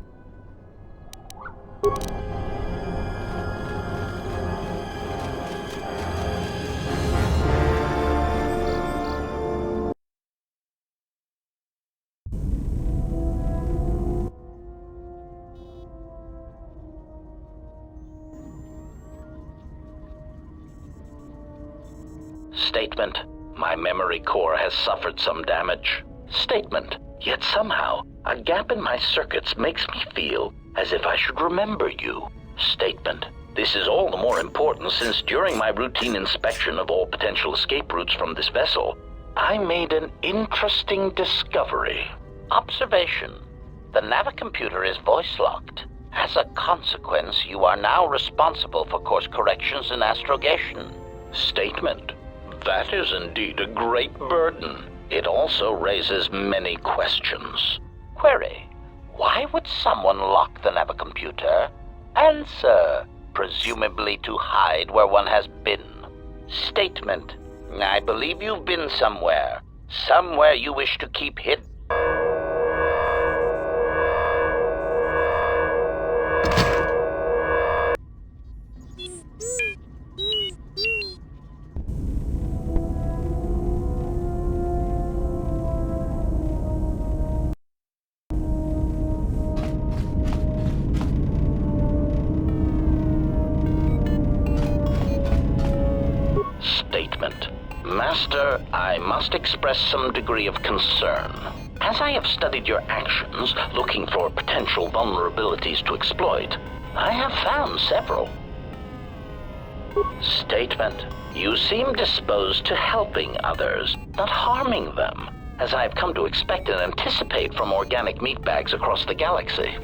Speaker 22: Statement. My memory core has suffered some damage. Statement. Yet somehow, a gap in my circuits makes me feel as if I should remember you. Statement. This is all the more important since during my routine inspection of all potential escape routes from this vessel, I made an interesting discovery. Observation. The Navicomputer is voice-locked. As a consequence, you are now responsible for course corrections and astrogation. Statement. That is indeed a great burden. It also raises many questions. Query: why would someone lock the navicomputer? Answer: presumably to hide where one has been. Statement: I believe you've been somewhere. Somewhere you wish to keep hidden. Statement: Master, I must express some degree of concern. As I have studied your actions, looking for potential vulnerabilities to exploit, I have found several. Statement: You seem disposed to helping others, not harming them, as I have come to expect and anticipate from organic meatbags across the galaxy.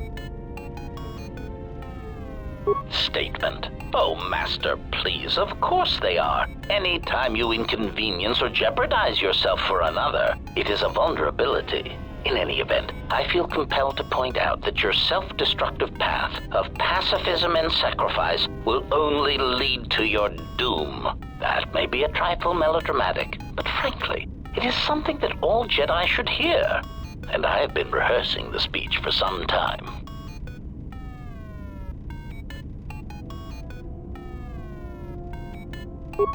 Speaker 22: Statement: Oh, Master, please, of course they are. Any time you inconvenience or jeopardize yourself for another, it is a vulnerability. In any event, I feel compelled to point out that your self-destructive path of pacifism and sacrifice will only lead to your doom. That may be a trifle melodramatic, but frankly, it is something that all Jedi should hear. And I have been rehearsing the speech for some time.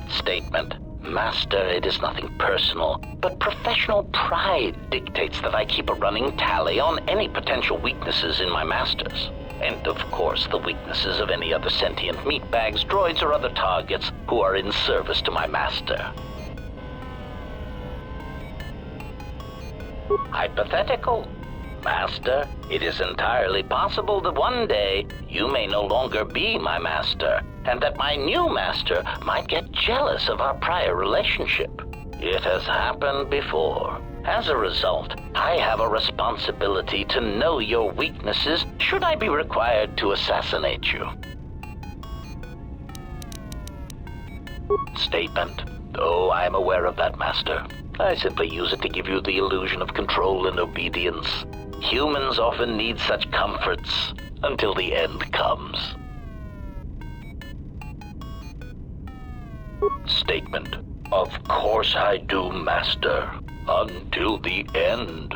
Speaker 22: Statement: Master, it is nothing personal, but professional pride dictates that I keep a running tally on any potential weaknesses in my masters. And of course, the weaknesses of any other sentient meatbags, droids, or other targets who are in service to my master. Hypothetical. Master, it is entirely possible that one day you may no longer be my master, and that my new master might get jealous of our prior relationship. It has happened before. As a result, I have a responsibility to know your weaknesses should I be required to assassinate you. Statement: Oh, I am aware of that, Master. I simply use it to give you the illusion of control and obedience. Humans often need such comforts until the end comes. Statement: Of course I do, Master. Until the end.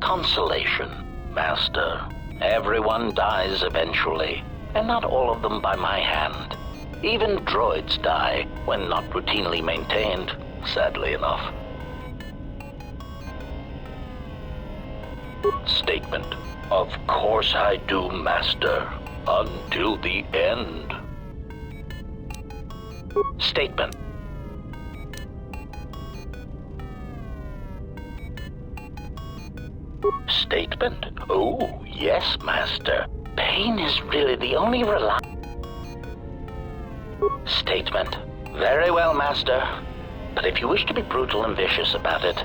Speaker 22: Consolation, Master. Everyone dies eventually, and not all of them by my hand. Even droids die when not routinely maintained, sadly enough. Statement: Of course I do, Master. Until the end. Statement: Statement? Oh, yes, Master. Pain is really the only Statement: Very well, Master. But if you wish to be brutal and vicious about it...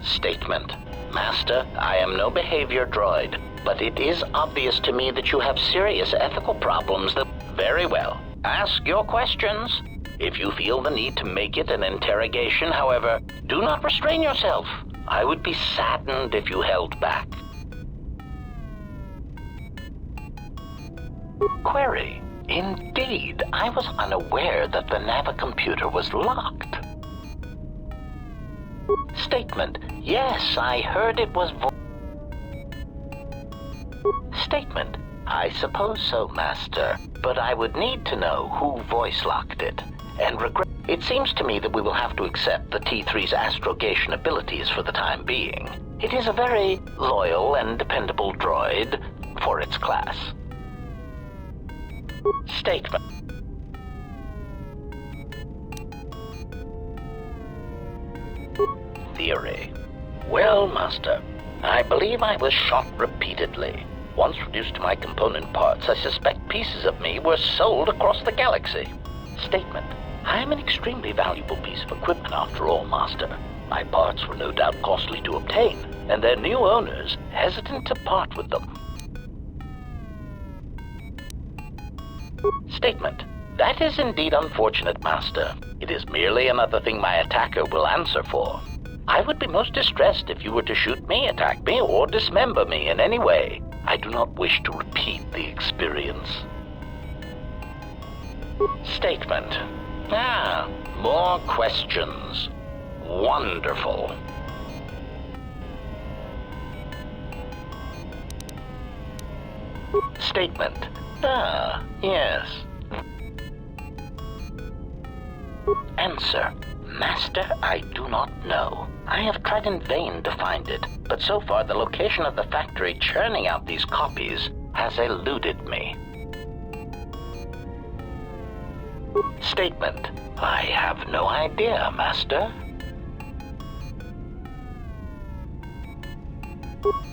Speaker 22: Statement: Master, I am no behavior droid, but it is obvious to me that you have serious ethical problems that... Very well. Ask your questions. If you feel the need to make it an interrogation, however, do not restrain yourself. I would be saddened if you held back. Query: Indeed, I was unaware that the navicomputer was locked. Statement: Yes, I heard it was Statement: I suppose so, Master, but I would need to know who voice-locked it, and regret... It seems to me that we will have to accept the T3's astrogation abilities for the time being. It is a very loyal and dependable droid for its class. Statement: Theory. Well, Master, I believe I was shot repeatedly. Once reduced to my component parts, I suspect pieces of me were sold across the galaxy. Statement: I am an extremely valuable piece of equipment after all, Master. My parts were no doubt costly to obtain, and their new owners hesitant to part with them. Statement: That is indeed unfortunate, Master. It is merely another thing my attacker will answer for. I would be most distressed if you were to shoot me, attack me, or dismember me in any way. I do not wish to repeat the experience. Statement. More questions. Wonderful. Statement. Yes. Answer. Master, I do not know. I have tried in vain to find it, but so far the location of the factory churning out these copies has eluded me. Statement. I have no idea, Master.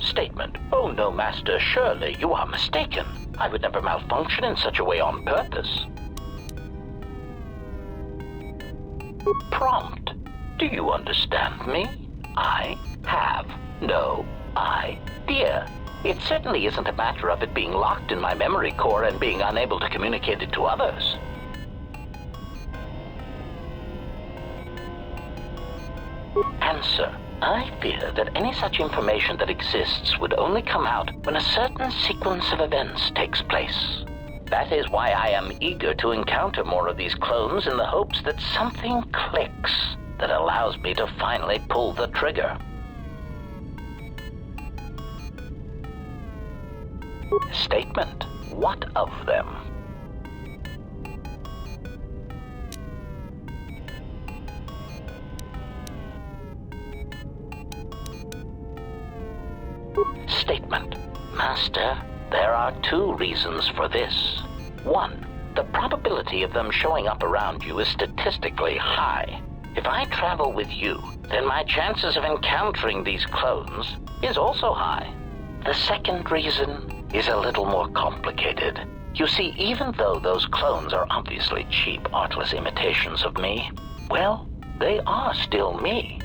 Speaker 22: Statement. Oh no, Master, surely you are mistaken. I would never malfunction in such a way on purpose. Prompt. Do you understand me? I have no idea. It certainly isn't a matter of it being locked in my memory core and being unable to communicate it to others. Answer. I fear that any such information that exists would only come out when a certain sequence of events takes place. That is why I am eager to encounter more of these clones in the hopes that something clicks that allows me to finally pull the trigger. Statement. What of them? Statement. Master, there are two reasons for this. One, the probability of them showing up around you is statistically high. If I travel with you, then my chances of encountering these clones is also high. The second reason is a little more complicated. You see, even though those clones are obviously cheap, artless imitations of me, well, they are still me.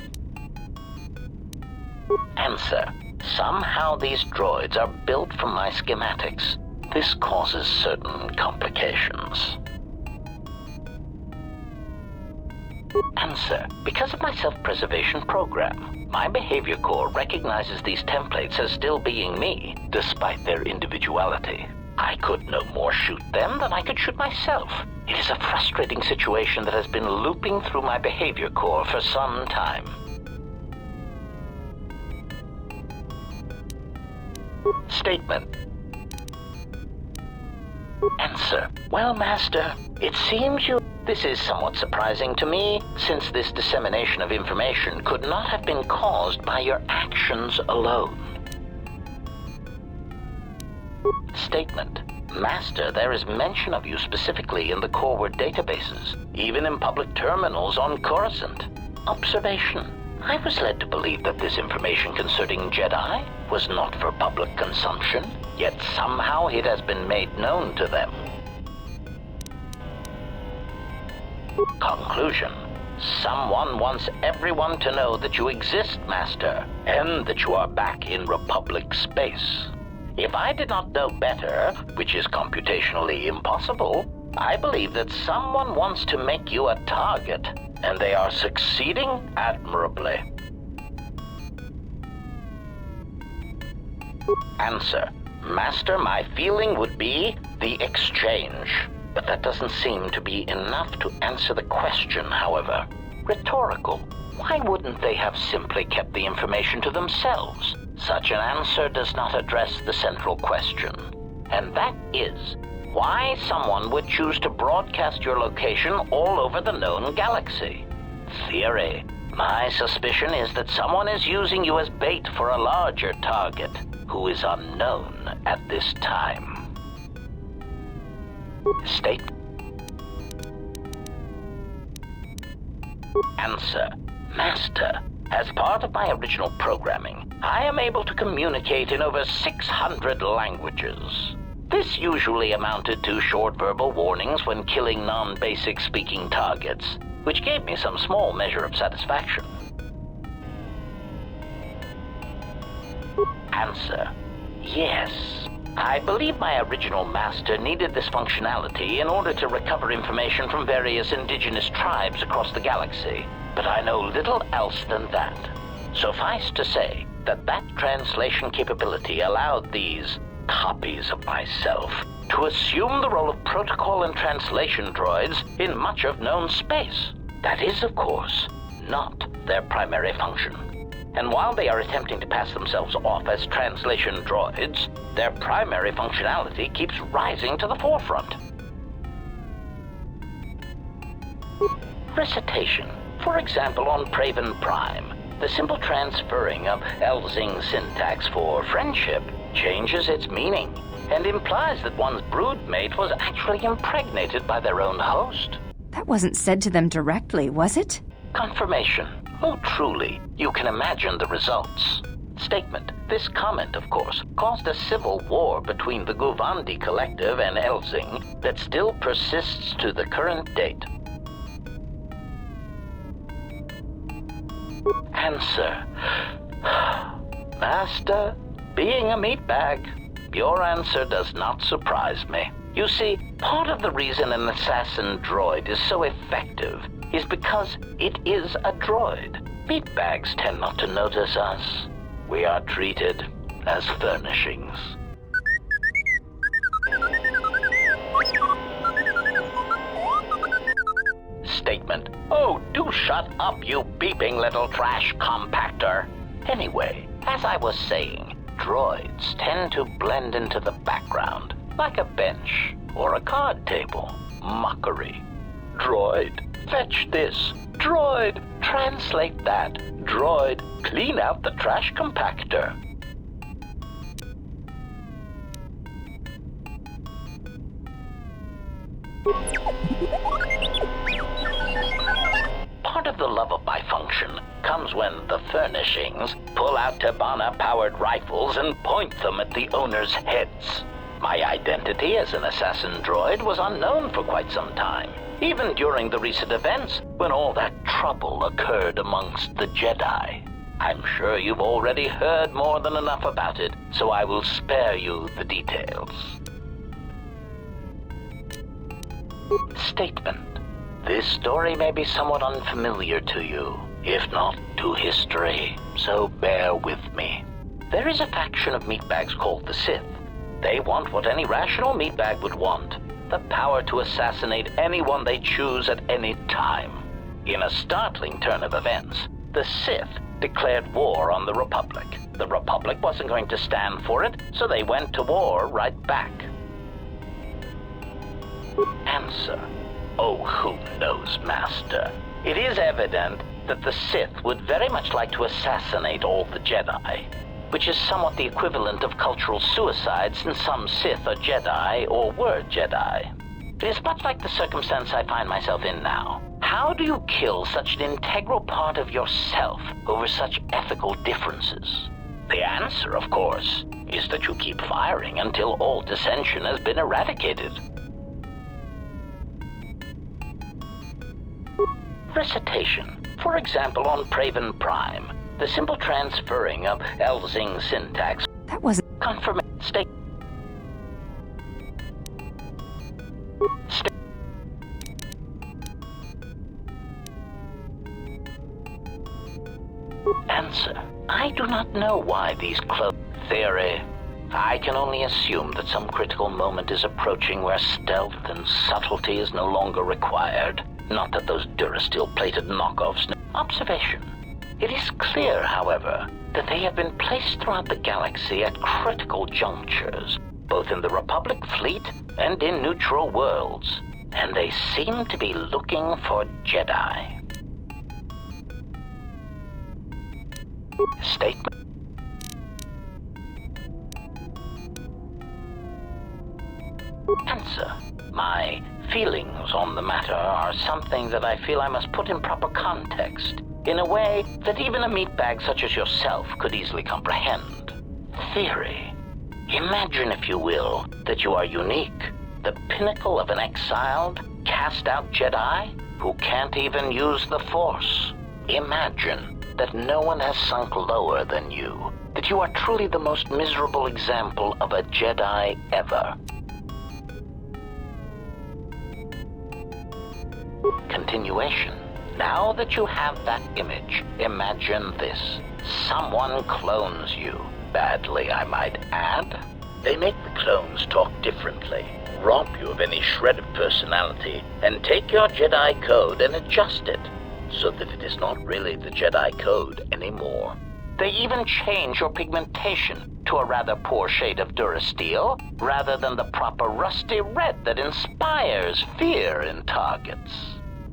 Speaker 22: Answer. Somehow these droids are built from my schematics. This causes certain complications. Answer. Because of my self-preservation program, my behavior core recognizes these templates as still being me, despite their individuality. I could no more shoot them than I could shoot myself. It is a frustrating situation that has been looping through my behavior core for some time. Statement. Answer. Well, Master, it seems you... This is somewhat surprising to me, since this dissemination of information could not have been caused by your actions alone. Statement. Master, there is mention of you specifically in the Corward databases, even in public terminals on Coruscant. Observation. I was led to believe that this information concerning Jedi was not for public consumption, yet somehow it has been made known to them. Conclusion. Someone wants everyone to know that you exist, Master, and that you are back in Republic space. If I did not know better, which is computationally impossible, I believe that someone wants to make you a target, and they are succeeding admirably. Answer. Master, my feeling would be the exchange. But that doesn't seem to be enough to answer the question, however. Rhetorical. Why wouldn't they have simply kept the information to themselves? Such an answer does not address the central question. And that is, why someone would choose to broadcast your location all over the known galaxy. Theory. My suspicion is that someone is using you as bait for a larger target, who is unknown at this time. State. Answer. Master, as part of my original programming, I am able to communicate in over 600 languages. This usually amounted to short verbal warnings when killing non-basic speaking targets, which gave me some small measure of satisfaction. Answer. Yes, I believe my original master needed this functionality in order to recover information from various indigenous tribes across the galaxy, but I know little else than that. Suffice to say that that translation capability allowed these copies of myself to assume the role of protocol and translation droids in much of known space. That is, of course, not their primary function. And while they are attempting to pass themselves off as translation droids, their primary functionality keeps rising to the forefront. Recitation. For example, on Praven Prime, the simple transferring of Elzing syntax for friendship changes its meaning and implies that one's broodmate was actually impregnated by their own host.
Speaker 4: That wasn't said to them directly, was it?
Speaker 22: Confirmation. Oh, truly, you can imagine the results. Statement. This comment, of course, caused a civil war between the Guvandi Collective and Elzing that still persists to the current date. Answer. Master, being a meatbag, your answer does not surprise me. You see, part of the reason an assassin droid is so effective is because it is a droid. Meatbags tend not to notice us. We are treated as furnishings. Statement. Oh, do shut up, you beeping little trash compactor. Anyway, as I was saying, droids tend to blend into the background, like a bench or a card table. Mockery. Droid, fetch this. Droid, translate that. Droid, clean out the trash compactor. Part of the love of my function comes when the furnishings pull out Tabana-powered rifles and point them at the owner's heads. My identity as an assassin droid was unknown for quite some time, even during the recent events when all that trouble occurred amongst the Jedi. I'm sure you've already heard more than enough about it, so I will spare you the details. Statement. This story may be somewhat unfamiliar to you, if not to history, so bear with me. There is a faction of meatbags called the Sith. They want what any rational meatbag would want, the power to assassinate anyone they choose at any time. In a startling turn of events, the Sith declared war on the Republic. The Republic wasn't going to stand for it, so they went to war right back. Answer. Oh, who knows, Master? It is evident that the Sith would very much like to assassinate all the Jedi, which is somewhat the equivalent of cultural suicide since some Sith are Jedi or were Jedi. It is much like the circumstance I find myself in now. How do you kill such an integral part of yourself over such ethical differences? The answer, of course, is that you keep firing until all dissension has been eradicated. Recitation. For example, on Praven Prime, the simple transferring of Elzing syntax.
Speaker 4: That wasn't
Speaker 22: confirmation. State. Answer. I do not know why these close theory. I can only assume that some critical moment is approaching where stealth and subtlety is no longer required. Not that those Durasteel-plated knockoffs. Observation. It is clear, however, that they have been placed throughout the galaxy at critical junctures, both in the Republic fleet and in neutral worlds, and they seem to be looking for Jedi. Statement. Answer. My feelings on the matter are something that I feel I must put in proper context, in a way that even a meatbag such as yourself could easily comprehend. Theory. Imagine, if you will, that you are unique, the pinnacle of an exiled, cast-out Jedi who can't even use the Force. Imagine that no one has sunk lower than you, that you are truly the most miserable example of a Jedi ever. Continuation. Now that you have that image, imagine this. Someone clones you. Badly, I might add. They make the clones talk differently, rob you of any shred of personality, and take your Jedi code and adjust it, so that it is not really the Jedi code anymore. They even change your pigmentation to a rather poor shade of Durasteel, rather than the proper rusty red that inspires fear in targets.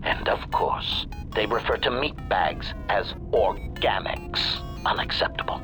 Speaker 22: And of course, they refer to meat bags as organics. Unacceptable.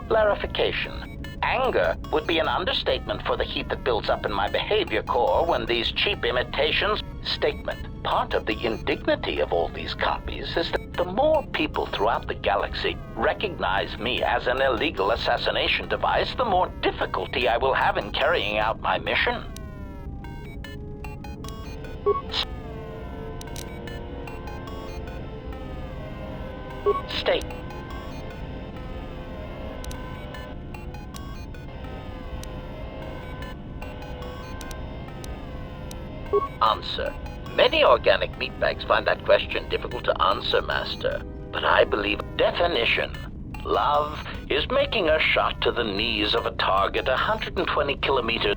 Speaker 22: Clarification. Anger would be an understatement for the heat that builds up in my behavior core when these cheap imitations... Statement. Part of the indignity of all these copies is that the more people throughout the galaxy recognize me as an illegal assassination device, the more difficulty I will have in carrying out my mission. State. Answer. Many organic meatbags find that question difficult to answer, Master. But I believe definition. Love is making a shot to the knees of a target 120 kilometers.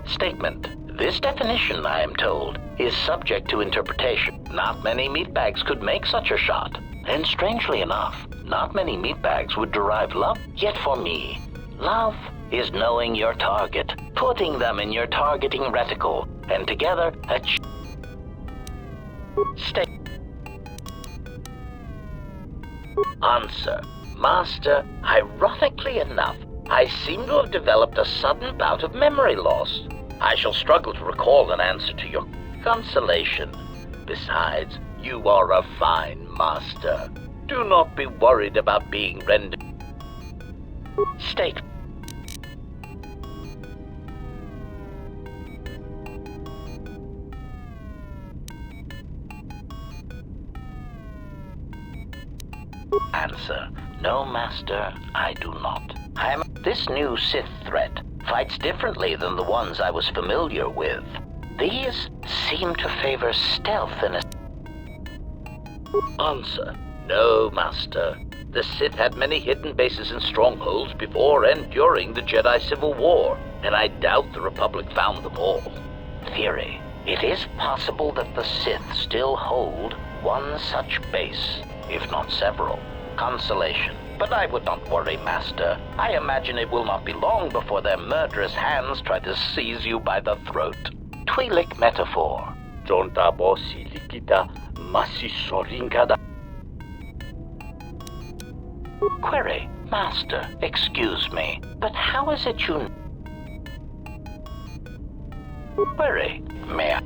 Speaker 22: Statement. This definition, I am told, is subject to interpretation. Not many meatbags could make such a shot. And strangely enough, not many meatbags would derive love. Yet for me, love is knowing your target, putting them in your targeting reticle, and together Answer. Master, ironically enough, I seem to have developed a sudden bout of memory loss. I shall struggle to recall an answer to your consolation. Besides, you are a fine master. Do not be worried about being rendered. State. Answer. No, Master, I do not. This new Sith threat fights differently than the ones I was familiar with. These seem to favor stealth and Answer. No, Master. The Sith had many hidden bases and strongholds before and during the Jedi Civil War, and I doubt the Republic found them all. Theory. It is possible that the Sith still hold one such base, if not several. Consolation. But I would not worry, Master. I imagine it will not be long before their murderous hands try to seize you by the throat. Twi'lek metaphor. Query. Master, excuse me, but how is it you... Query. May I...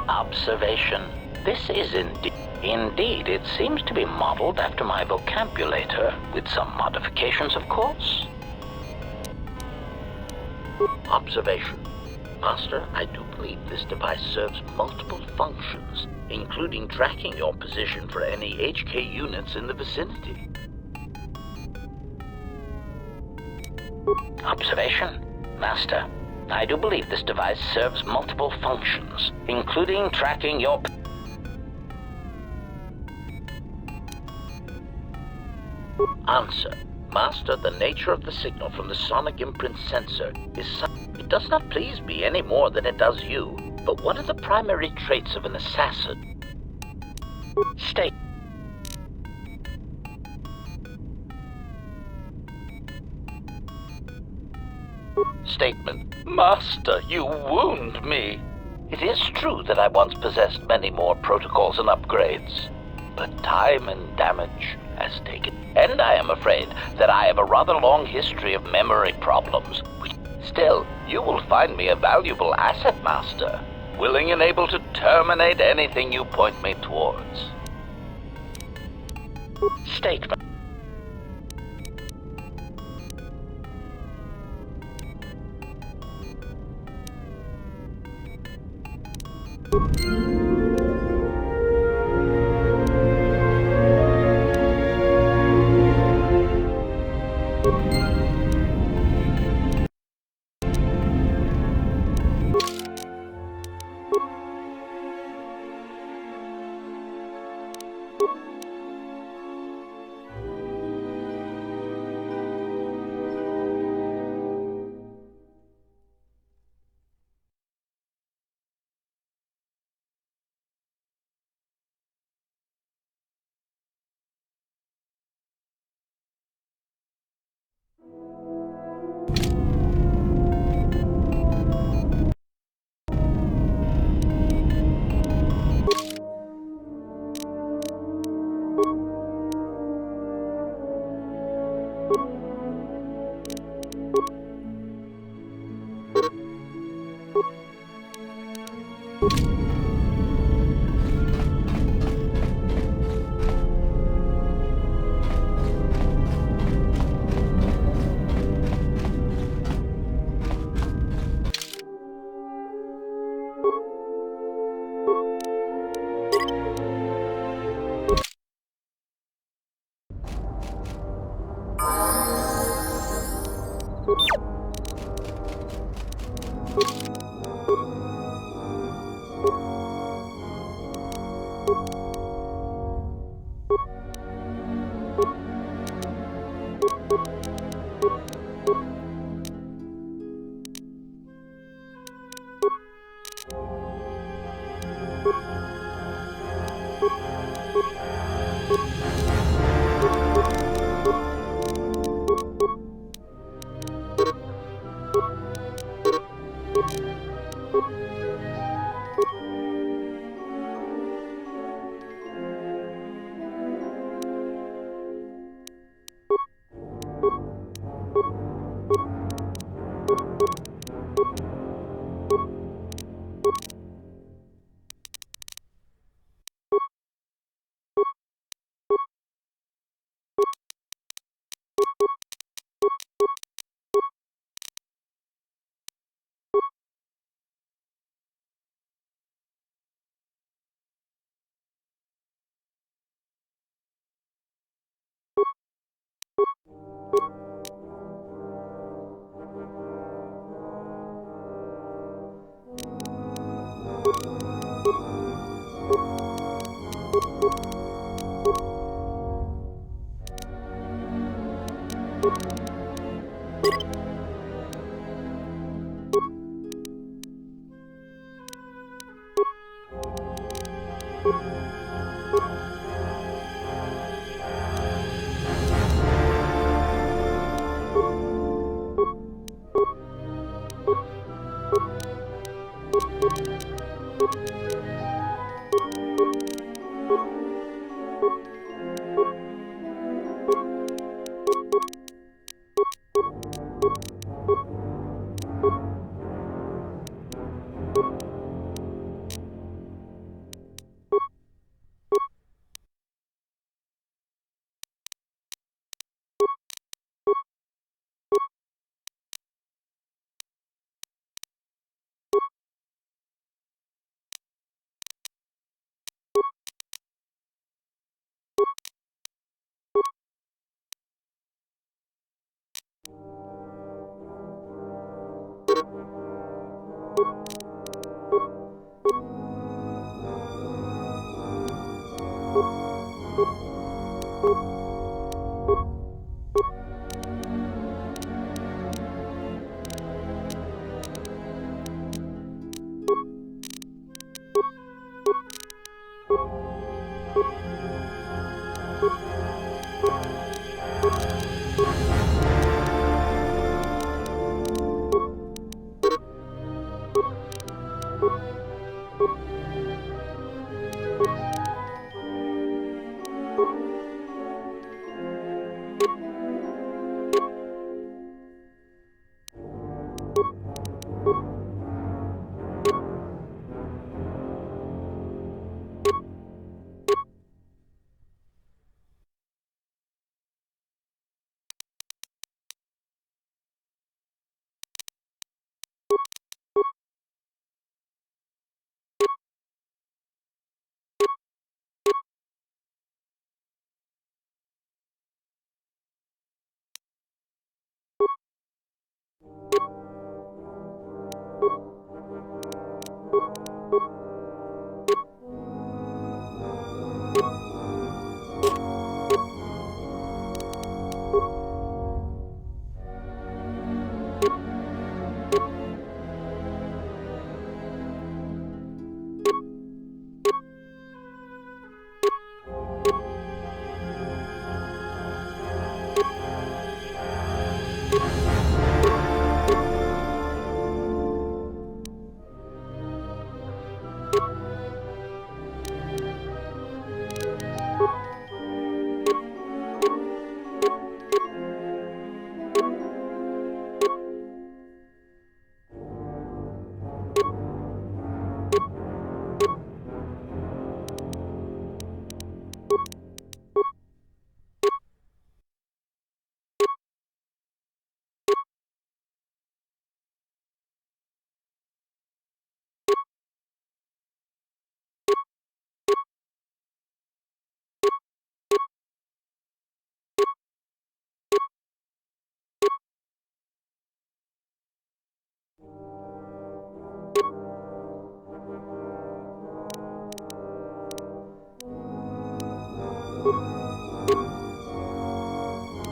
Speaker 22: Observation. This is indeed... Indeed, it seems to be modeled after my vocabulator, with some modifications, of course. Observation. Master, I do believe this device serves multiple functions, including tracking your position for any HK units in the vicinity. Observation. Master, I do believe this device serves multiple functions, including tracking your... Answer. Master, the nature of the signal from the sonic imprint sensor is such... It does not please me any more than it does you, but what are the primary traits of an assassin? State. Statement. Master, you wound me. It is true that I once possessed many more protocols and upgrades, but time and damage has taken, and I am afraid that I have a rather long history of memory problems. Still, you will find me a valuable asset master, willing and able to terminate anything you point me towards. Statement.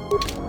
Speaker 2: You